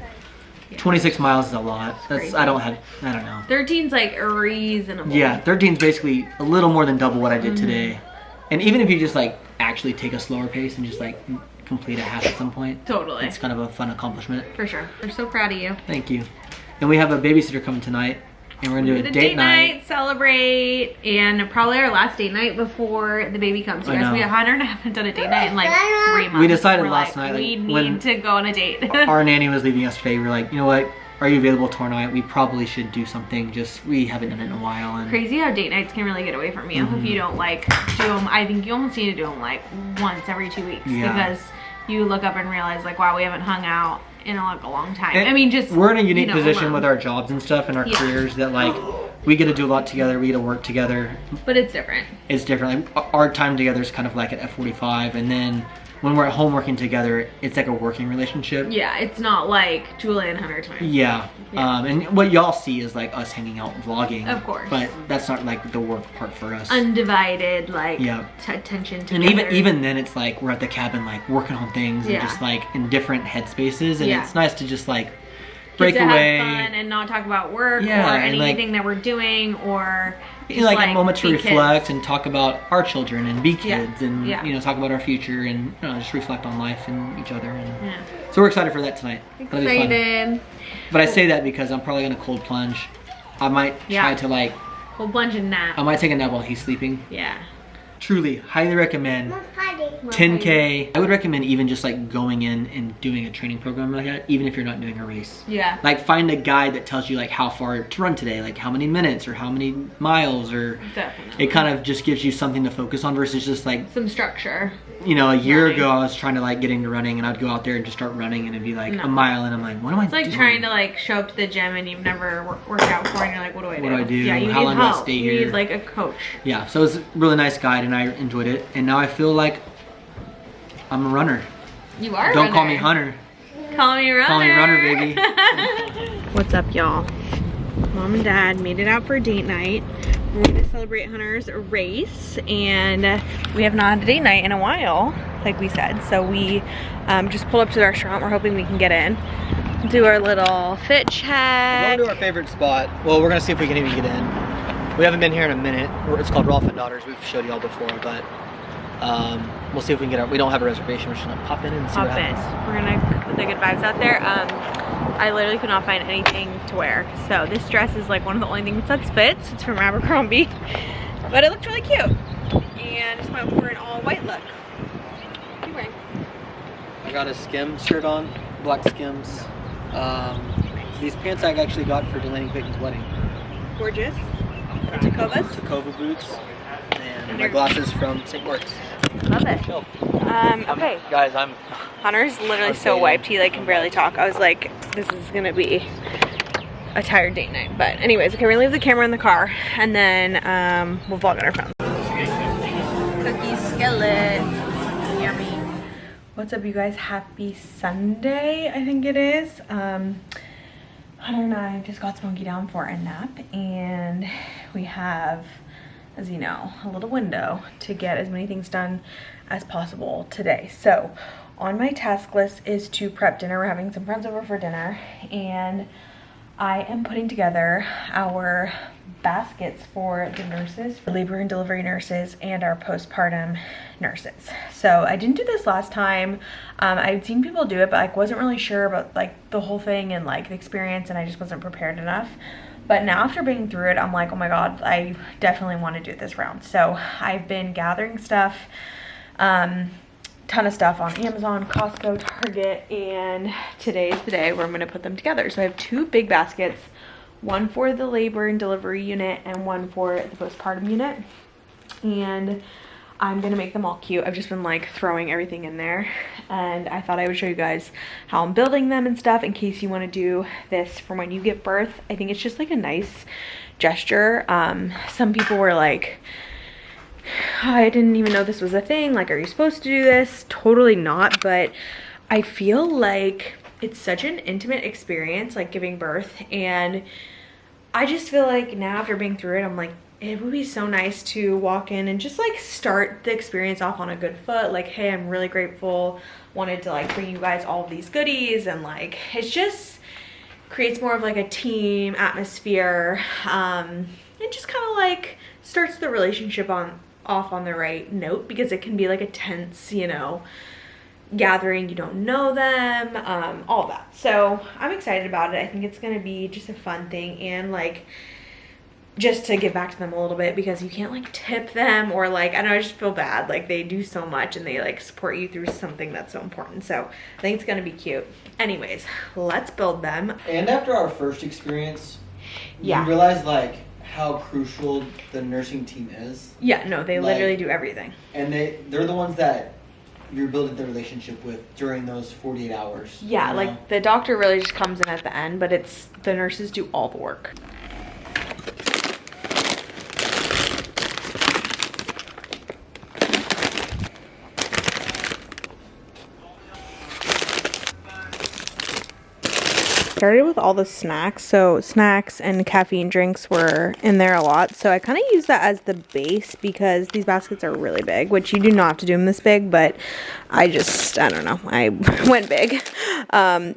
26 miles is a lot. crazy. I don't know. 13's like reasonable. Yeah, 13 is basically a little more than double what I did today. And even if you just like actually take a slower pace and just like complete a half at some point, Totally. it's kind of a fun accomplishment. For sure. We're so proud of you. Thank you. And we have a babysitter coming tonight, and we're gonna do a The date night. celebrate, and probably our last date night before the baby comes. You I guys, we know. haven't done a date night in like 3 months. We decided We're last like, night, we like, need when- to go on a date. Our nanny was leaving yesterday. We were like, you know what? Are you available tomorrow night? We probably should do something. Just we haven't done it in a while, and Crazy how date nights can really get away from you if you don't like do them. I think you almost need to do them like once every 2 weeks Yeah. because you look up and realize like, wow, we haven't hung out in like a long time. And I mean, just we're in a unique position alone. with our jobs and stuff and our Yeah. careers that like we get to do a lot together. We get to work together. But it's different. It's different. Like, our time together is kind of like at F45, and then when we're at home working together, it's like a working relationship. Yeah, it's not like Julia and Hunter time. Yeah. Yeah. And what y'all see is like us hanging out, vlogging. Of course. But that's not like the work part for us. Undivided like Yeah. attention to And even then, it's like we're at the cabin, like working on things Yeah. and just like in different headspaces, and Yeah. it's nice to just like break to away. have fun and not talk about work Yeah, or and, like, anything that we're doing or You know, like a moment to be reflect kids. and talk about our children and be Yeah. kids and Yeah. you know talk about our future and you know just reflect on life and each other. And Yeah. so we're excited for that tonight. That'll be fun. Excited. But I say that because I'm probably gonna cold plunge. I might try Yeah. to like We'll plunge and nap. I might take a nap while he's sleeping. Yeah. Truly, highly recommend. 10K. I would recommend even just like going in and doing a training program like that, even if you're not doing a race. Yeah. Like find a guide that tells you like how far to run today, like how many minutes or how many miles, or Definitely. it kind of just gives you something to focus on versus just like, Some structure. you know, a year Running. ago I was trying to like get into running and I'd go out there and just start running and it'd be like No. a mile and I'm like, what am I It's like doing? trying to like show up to the gym and you've never worked out before and you're like, what do I do? What do I do? Yeah, you How need long do I help. stay You here? need like a coach. Yeah, so it was a really nice guide and I enjoyed it, and now I feel like I'm a runner. You are a Don't call runner. me Hunter. Call me runner. Call me runner, baby. What's up, y'all? Mom and Dad made it out for a date night. We're going to celebrate Hunter's race, and we have not had a date night in a while, like we said. So we just pulled up to the restaurant. We're hoping we can get in, do our little fit We're check. going to our favorite spot. Well, we're going to see if we can even get in. We haven't been here in a minute. It's called Rolf and Daughters. We've showed y'all before, but we'll see if we can get our, we don't have a reservation. We're just going to pop in and see Pop what in. happens. We're gonna put the good vibes out there. I literally could not find anything to wear. So this dress is like one of the only things that fits. It's from Abercrombie, but it looked really cute. And just went for an all white look. What are you wearing? I got a Skims shirt on, black Skims. These pants I actually got for Delaney Clayton's wedding. Gorgeous. Tacovas. Takova boots. And my your- glasses from St. Moritz. Love it. Chill. Okay. Guys, Hunter's literally so Okay. wiped he like can barely talk. I was like, this is gonna be a tired date night. But anyways, okay, we're gonna leave the camera in the car and then we'll vlog on our phone. Cookie skillet. Yummy. What's up, you guys? Happy Sunday, I think it is. Hunter and I just got Smokey down for a nap, and we have, as you know, a little window to get as many things done as possible today. So on my task list is to prep dinner. We're having some friends over for dinner, and I am putting together our baskets for the nurses, for labor and delivery nurses, and our postpartum nurses. So I didn't do this last time. I'd seen people do it, but like wasn't really sure about like the whole thing and like the experience, and I just wasn't prepared enough. But now after being through it, I'm like, oh my God, I definitely want to do it this round. So I've been gathering stuff, ton of stuff on Amazon, Costco, Target, and today is the day where I'm going to put them together. So I have two big baskets, one for the labor and delivery unit and one for the postpartum unit, and I'm gonna make them all cute. I've just been like throwing everything in there, and I thought I would show you guys how I'm building them and stuff in case you want to do this for when you give birth. I think it's just like a nice gesture. Some people were like, I didn't even know this was a thing, like, are you supposed to do this? Totally not, but I feel like it's such an intimate experience, like giving birth, and I just feel like now after being through it, I'm like, it would be so nice to walk in and just like start the experience off on a good foot. Like, hey, I'm really grateful, wanted to like bring you guys all of these goodies, and like it's just creates more of like a team atmosphere. It just kind of like starts the relationship off on the right note, because it can be like a tense, you know, gathering, you don't know them, all that. So I'm excited about it. I think it's gonna be just a fun thing, and like just to give back to them a little bit, because you can't like tip them, or like, I don't know, I just feel bad. Like they do so much and they like support you through something that's so important. So I think it's gonna be cute. Anyways, let's build them. And after our first experience, yeah, you realize like how crucial the nursing team is. Yeah, no, they like, literally do everything. And they're the ones that you're building the relationship with during those 48 hours. Yeah, you know? like the doctor really just comes in at the end, but it's the nurses do all the work. Started with all the snacks, so snacks and caffeine drinks were in there a lot, so I kind of use that as the base because these baskets are really big, which you do not have to do them this big, but I don't know, I went big.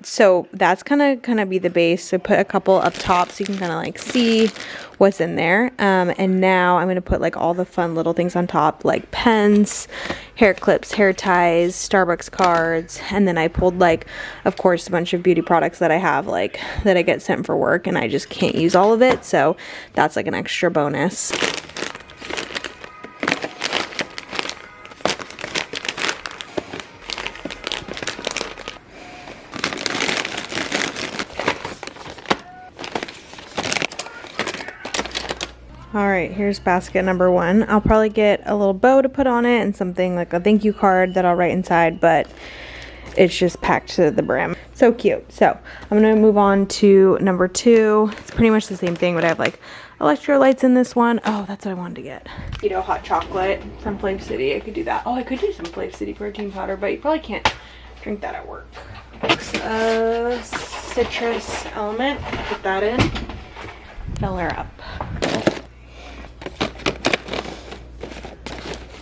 So that's gonna kind of be the base. So put a couple up top so you can kind of like see what's in there, and now I'm gonna put like all the fun little things on top, like pens, hair clips, hair ties, Starbucks cards, and then I pulled like, of course, a bunch of beauty products that I have, like that I get sent for work, and I just can't use all of it, so that's like an extra bonus. All right, here's basket number one. I'll probably get a little bow to put on it and something like a thank you card that I'll write inside, but it's just packed to the brim. So cute. So I'm gonna move on to number two. It's pretty much the same thing, but I have like electrolytes in this one. Oh, that's what I wanted to get. Keto hot chocolate from FLAVCITY. I could do that. Oh, I could do some FLAVCITY protein powder, but you probably can't drink that at work. Citrus element. Put that in. Fill her up.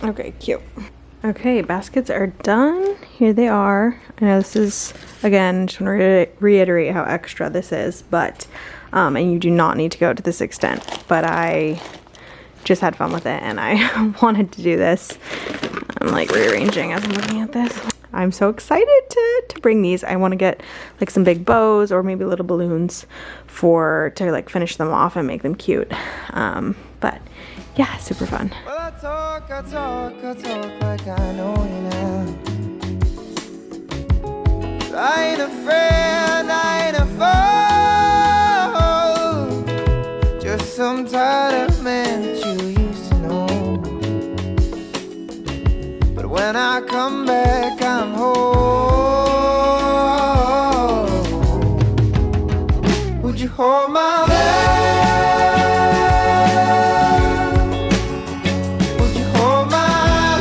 Okay, cute. Okay, baskets are done. Here they are. I know this is, again, just want to reiterate how extra this is, but, and you do not need to go to this extent, but I just had fun with it and I wanted to do this. I'm like rearranging as I'm looking at this. I'm so excited to bring these. I want to get like some big bows or maybe little balloons to like finish them off and make them cute. But yeah, super fun. Well, I talk like I know you now. I ain't a friend, I ain't a foe. Just some tired of man that you used to know. But when I come back, I'm home. Would you hold my hand? Would you hold my hand?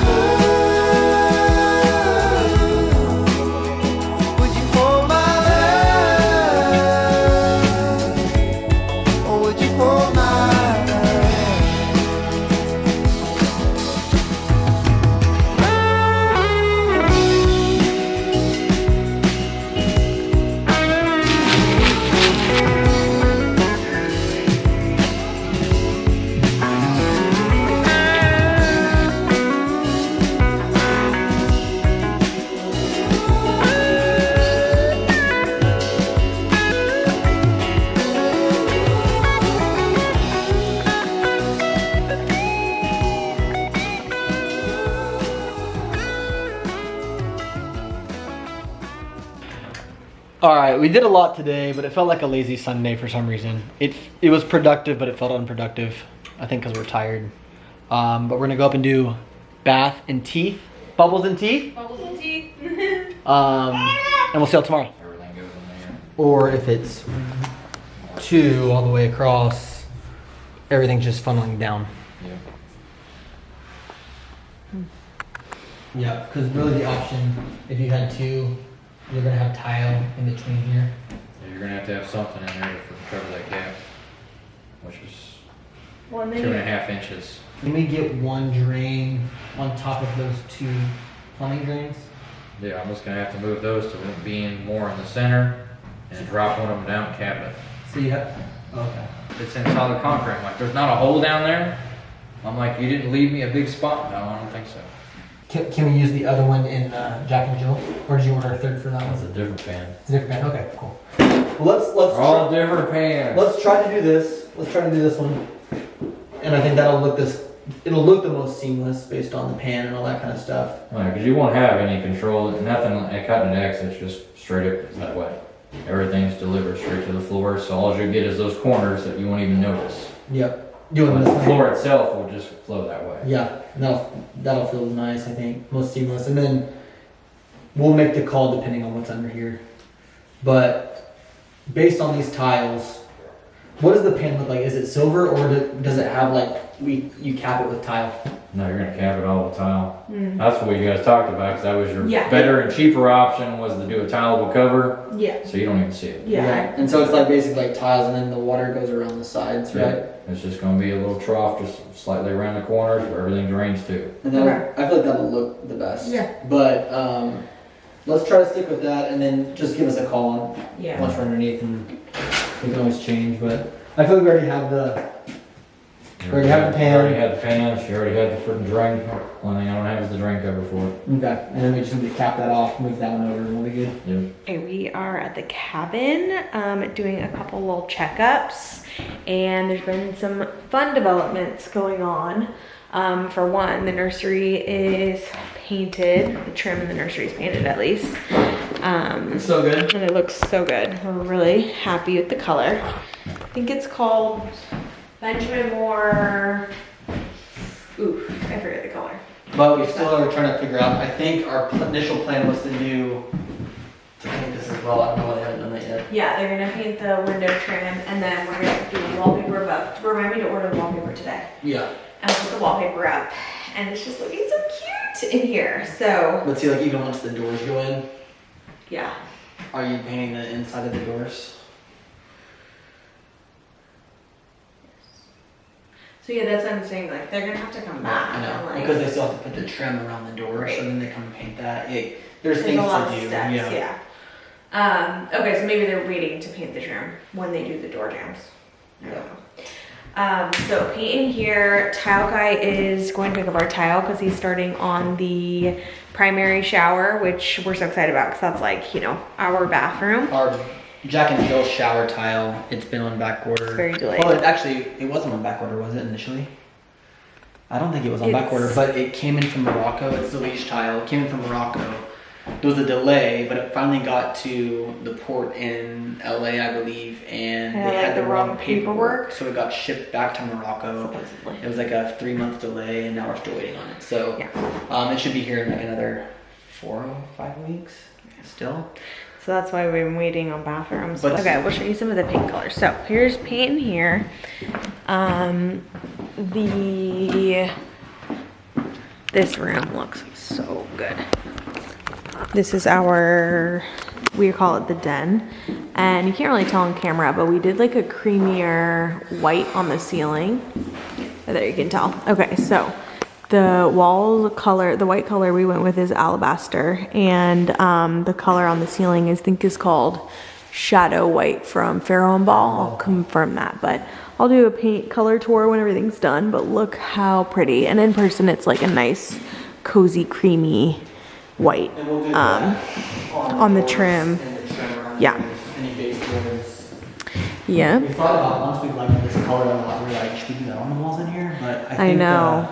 All right, we did a lot today, but it felt like a lazy Sunday for some reason. It was productive, but it felt unproductive. I think because we're tired. But we're gonna go up and do bath and teeth, bubbles and teeth. Bubbles and teeth. And we'll see y'all tomorrow. Everything goes in there. Or if it's 2 all the way across, everything's just funneling down. Yeah. Yeah, because really the option, if you had 2, you're gonna have tile in between here. Yeah, you're gonna have something in there to cover that gap, which is Well, 2.5 inches. Can we get 1 drain on top of those 2 plumbing drains? Yeah, I'm just gonna have to move those to being more in the center and drop one of them down and cap it. So you have, okay. It's in solid concrete. I'm like, there's not a hole down there. I'm like, you didn't leave me a big spot. No, I don't think so. Can we use the other one in Jack and Jill? Or did you order a 3rd for that That's one? a different pan. It's a different pan, okay, cool. Well, All different pans. let's try to do this. Let's try to do this one. And I think that'll look it'll look the most seamless based on the pan and all that kind of stuff. Because you won't have any control, nothing at cutting an X, it's just straight up that way. Everything's delivered straight to the floor, so all you get is those corners that you won't even notice. Yep. Doing But this the floor itself will just flow that way. Yeah, that'll feel nice, I think. Most seamless. And then we'll make the call depending on what's under here. But based on these tiles, what does the pan look like? Is it silver or does it have like, you cap it with tile? No, you're gonna cap it all with tile. That's what you guys talked about, because that was your Yeah. better and cheaper option, was to do a tileable cover, Yeah. so you don't even see it. Yeah. And so it's like basically like tiles and then the water goes around the sides, Yeah. right? It's just gonna be a little trough just slightly around the corners where everything drains to. And then I feel like that'll look the best. Yeah. But let's try to stick with that and then just give us a call on Yeah. once we're underneath and we can always change. But I feel like we already have the already have the pan. You already had the pan, she already had the freaking drain. Only thing I don't have is the drain cover for it. okay, and then we just need to cap that off, move that one over, and we'll be good. Yep. Okay, we are at the cabin doing a couple little checkups, and there's been some fun developments going on. For one, the nursery is painted. The trim in the nursery is painted at least. It's so good. And it looks so good. We're really happy with the color. I think it's called Benjamin Moore. Oof, I forget the color. But we still are trying to figure out. I think our initial plan was to paint this as well. I don't know why they haven't done that yet. Yeah, they're gonna paint the window trim, and then we're gonna do wallpaper above. Remind me to order the wallpaper today. Yeah. And I'll put the wallpaper up, and it's just looking so cute in here. So But see, like even once the doors go in, yeah, are you painting the inside of the doors? so yeah, that's what I'm saying. Like they're gonna have to come back. I know, and, like, because they still have to put the trim around the door, Right. so then they come and paint that. There's there's things a lot to of do. steps. Yeah. Okay, so maybe they're waiting to paint the trim when they do the door jambs. I don't know. So paint in here. Tile guy is going to pick up our tile because he's starting on the primary shower, which we're so excited about because that's like, you know, our bathroom. Our Jack and Jill shower tile, it's been on back order. It's very delayed. Well, it wasn't on back order, was it initially? I don't think it was on back It's- order, but it came in from Morocco. It's the Liege tile. It came in from Morocco. There was a delay, but it finally got to the port in LA, I believe, and Yeah, they like had the the wrong wrong paperwork, so it got shipped back to Morocco. Supposedly. It was like a 3-month delay, and now we're still waiting on it. So Yeah. it should be here in like another 4 or 5 weeks still. So that's why we've been waiting on bathrooms. But- Okay, we'll show you some of the paint colors. So here's paint in here. This room looks so good. This is we call it the den. And you can't really tell on camera, but we did like a creamier white on the ceiling. Oh, there you can tell. Okay, so the wall color, the white color we went with is alabaster, and the color on the ceiling is called shadow white from Pharaoh and Ball. I'll confirm that, but I'll do a paint color tour when everything's done. But look how pretty, and in person it's like a nice, cozy, creamy white And we'll do on the trim. Yeah. Any baseboards. Yeah. We thought about once we liked this color a lot, we were like, should we do that on the walls in here? But I think know.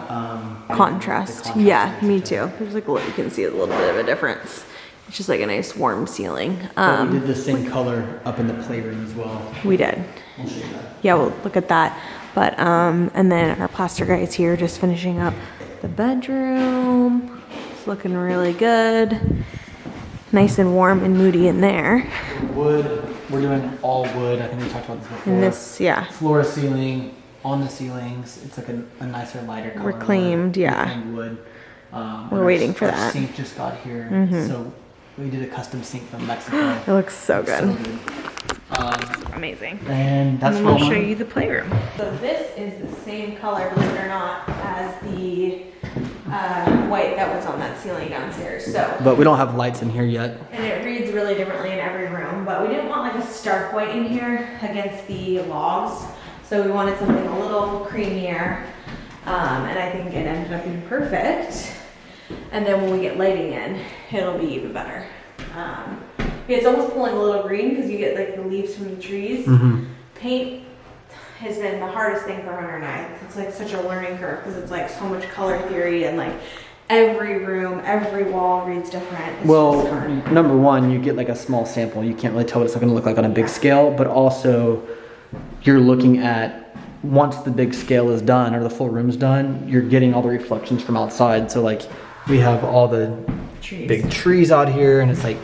the Contrast. the Yeah, is me interesting. too. There's like you can see a little bit of a difference It's just like a nice warm ceiling. But we did the same color up in the playroom as well. We did. I'll show you that. Yeah, we'll look at that. But, and then our plaster guy's here just finishing up the bedroom. It's looking really good. Nice and warm and moody in there. Wood, we're doing all wood. I think we talked about this before. And this, yeah. Floor to ceiling, on the ceilings. It's like a nicer, lighter color. Reclaimed, yeah. Reclaimed wood. We're waiting for our that. Sink just got here. So we did a custom sink from Mexico. It looks so good. So Amazing. and that's And what we'll show you the playroom. So this is the same color, believe it or not, as the white that was on that ceiling downstairs. So, But we don't have lights in here yet. and it reads really differently in every room, but we didn't want like a stark white in here against the logs. So we wanted something a little creamier, and I think it ended up being perfect. And then when we get lighting in, it'll be even better. It's almost pulling a little green because you get like the leaves from the trees. Paint has been the hardest thing for Hunter and I. It's like such a learning curve because it's like so much color theory and like every room, every wall reads different. It's just hard. Number one, you get like a small sample. You can't really tell what it's going to look like on a big scale, but also you're looking at once the big scale is done or the full room's done, you're getting all the reflections from outside. So like we have all the Trees. big trees out here and it's like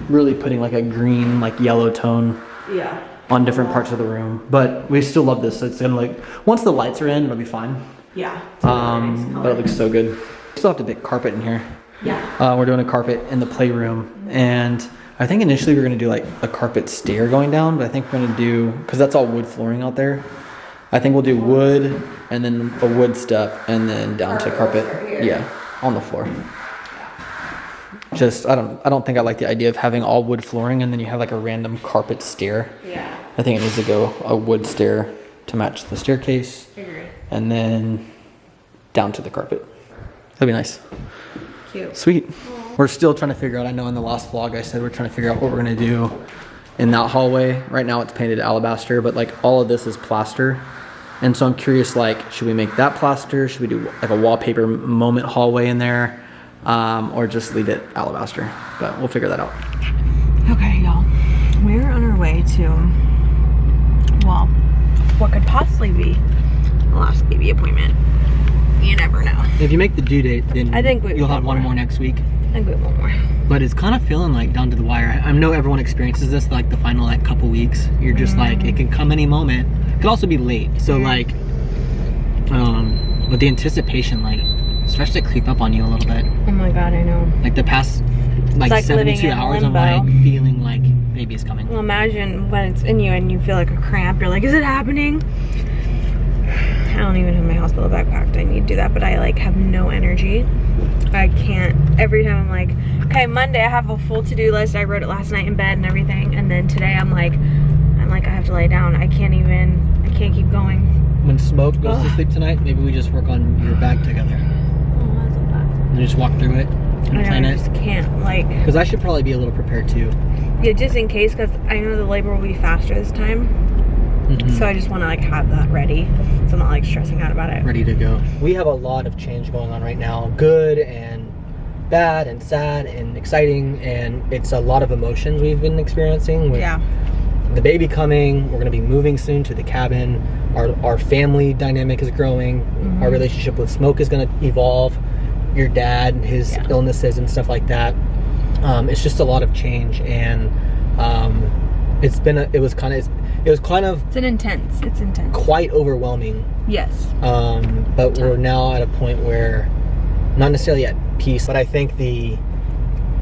really putting like a green, like yellow tone Yeah. on different parts of the room. But we still love this. So it's gonna like, once the lights are in, it'll be fine. Yeah. It's a really nice But color. it looks so good. We still have to pick carpet in here. Yeah. We're doing a carpet in the playroom, and I think initially we were gonna do like a carpet stair going down, but I think we're gonna do, cause that's all wood flooring out there. I think we'll do wood and then a wood step and then down to carpet. Yeah, on the floor. Just, I don't think I like the idea of having all wood flooring and then you have like a random carpet stair. Yeah. I think it needs to go a wood stair to match the staircase. I agree. And then down to the carpet. That'd be nice. Cute. Sweet. We're still trying to figure out, I know in the last vlog I said we're trying to figure out what we're gonna do in that hallway. Right now it's painted alabaster, but like all of this is plaster. And so I'm curious, like, should we make that plaster? Should we do like a wallpaper moment hallway in there? Or just leave it alabaster? But we'll figure that out. Okay, y'all. We're on our way to, well, what could possibly be the last baby appointment. You never know. If you make the due date, then I think you'll have one more next week. I think we have one more. But it's kind of feeling like down to the wire. I know everyone experiences this like the final like couple weeks. You're just like, it can come any moment. It could also be late. So like, with the anticipation, like, it starts to creep up on you a little bit. Oh my God, I know. Like the past like like living 72 in hours, I'm limbo. like feeling like baby is coming. Well, imagine when it's in you and you feel like a cramp. You're like, is it happening? I don't even have my hospital bag packed. I need to do that, but I like have no energy. I can't. Every time I'm like, okay, Monday I have a full to-do list. I wrote it last night in bed and everything, and then today I'm like, I have to lay down. I can't keep going. When Smoke goes to sleep tonight, maybe we just work on your bag together. Oh, that's so bad. And just walk through it and plan I it. just can't, like, Because I should probably be a little prepared too. yeah, just in case, because I know the labor will be faster this time. So I just want to like have that ready, so I'm not like stressing out about it. Ready to go. We have a lot of change going on right now. Good and bad and sad and exciting, and it's a lot of emotions we've been experiencing with the baby coming. We're gonna be moving soon to the cabin. Our family dynamic is growing. Our relationship with Smoke is gonna evolve. Your dad, his illnesses and stuff like that. It's just a lot of change, and it's intense. Quite overwhelming. Yes. But we're now at a point where, not necessarily at peace, but I think the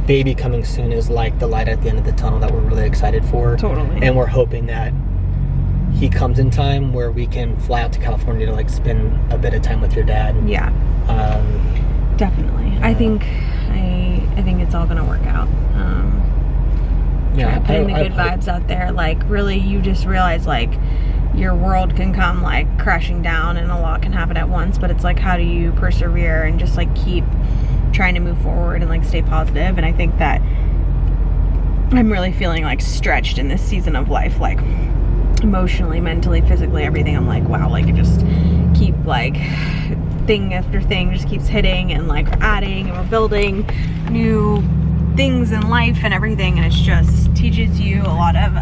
baby coming soon is like the light at the end of the tunnel that we're really excited for. Totally. And we're hoping that he comes in time where we can fly out to California to like spend a bit of time with your dad. Yeah. Definitely. I think it's all gonna work out. Putting the good vibes out there, like really you just realize like your world can come like crashing down and a lot can happen at once, but it's like how do you persevere and just like keep trying to move forward and like stay positive. And I think that I'm really feeling like stretched in this season of life, like emotionally, mentally, physically, everything. I'm like, wow, like it just keep like thing after thing just keeps hitting, and like we're adding and we're building new things in life and everything, and it just teaches you a lot of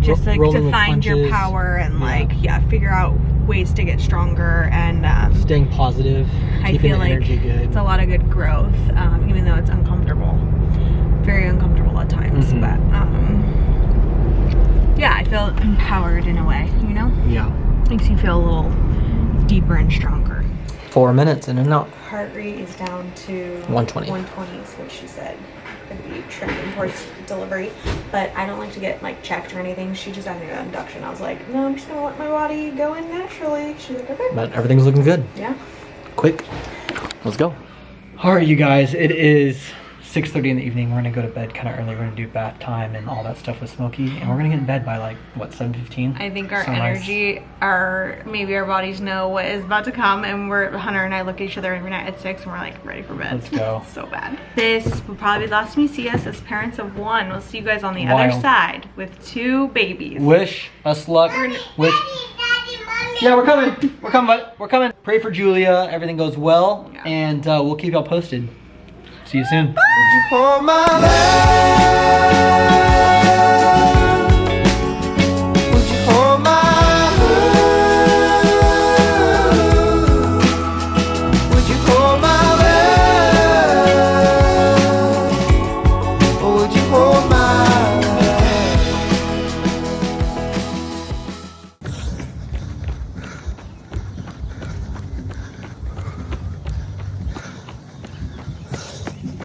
just like to find your power and like figure out ways to get stronger and staying positive, I keeping feel the like energy good. it's a lot of good growth, even though it's uncomfortable, very uncomfortable at times. But yeah, I feel empowered in a way, you know? Yeah. Makes you feel a little deeper and stronger. 4 minutes in and out. Heart rate is down to 120. 120 is what she said. Could be trending towards delivery, but I don't like to get like checked or anything. She just had me an induction. I was like, no, I'm just gonna let my body go in naturally. She's like, okay. But everything's looking good. Yeah. Quick. Let's go. All right, you guys. It is 6:30 in the evening. We're gonna go to bed kind of early. We're gonna do bath time and all that stuff with Smokey, and we're gonna get in bed by like what, 7:15. I think our Sunrise. energy, maybe our bodies know what is about to come, and Hunter and I look at each other every night at 6, and we're like ready for bed. Let's go. So bad. This will probably be the last time you see us as parents of one. We'll see you guys on the other side with 2 babies. Wish us luck. Wish. Yeah, we're coming. We're coming, bud. We're coming. Pray for Julia. Everything goes well, and we'll keep y'all posted. See you soon. For my love.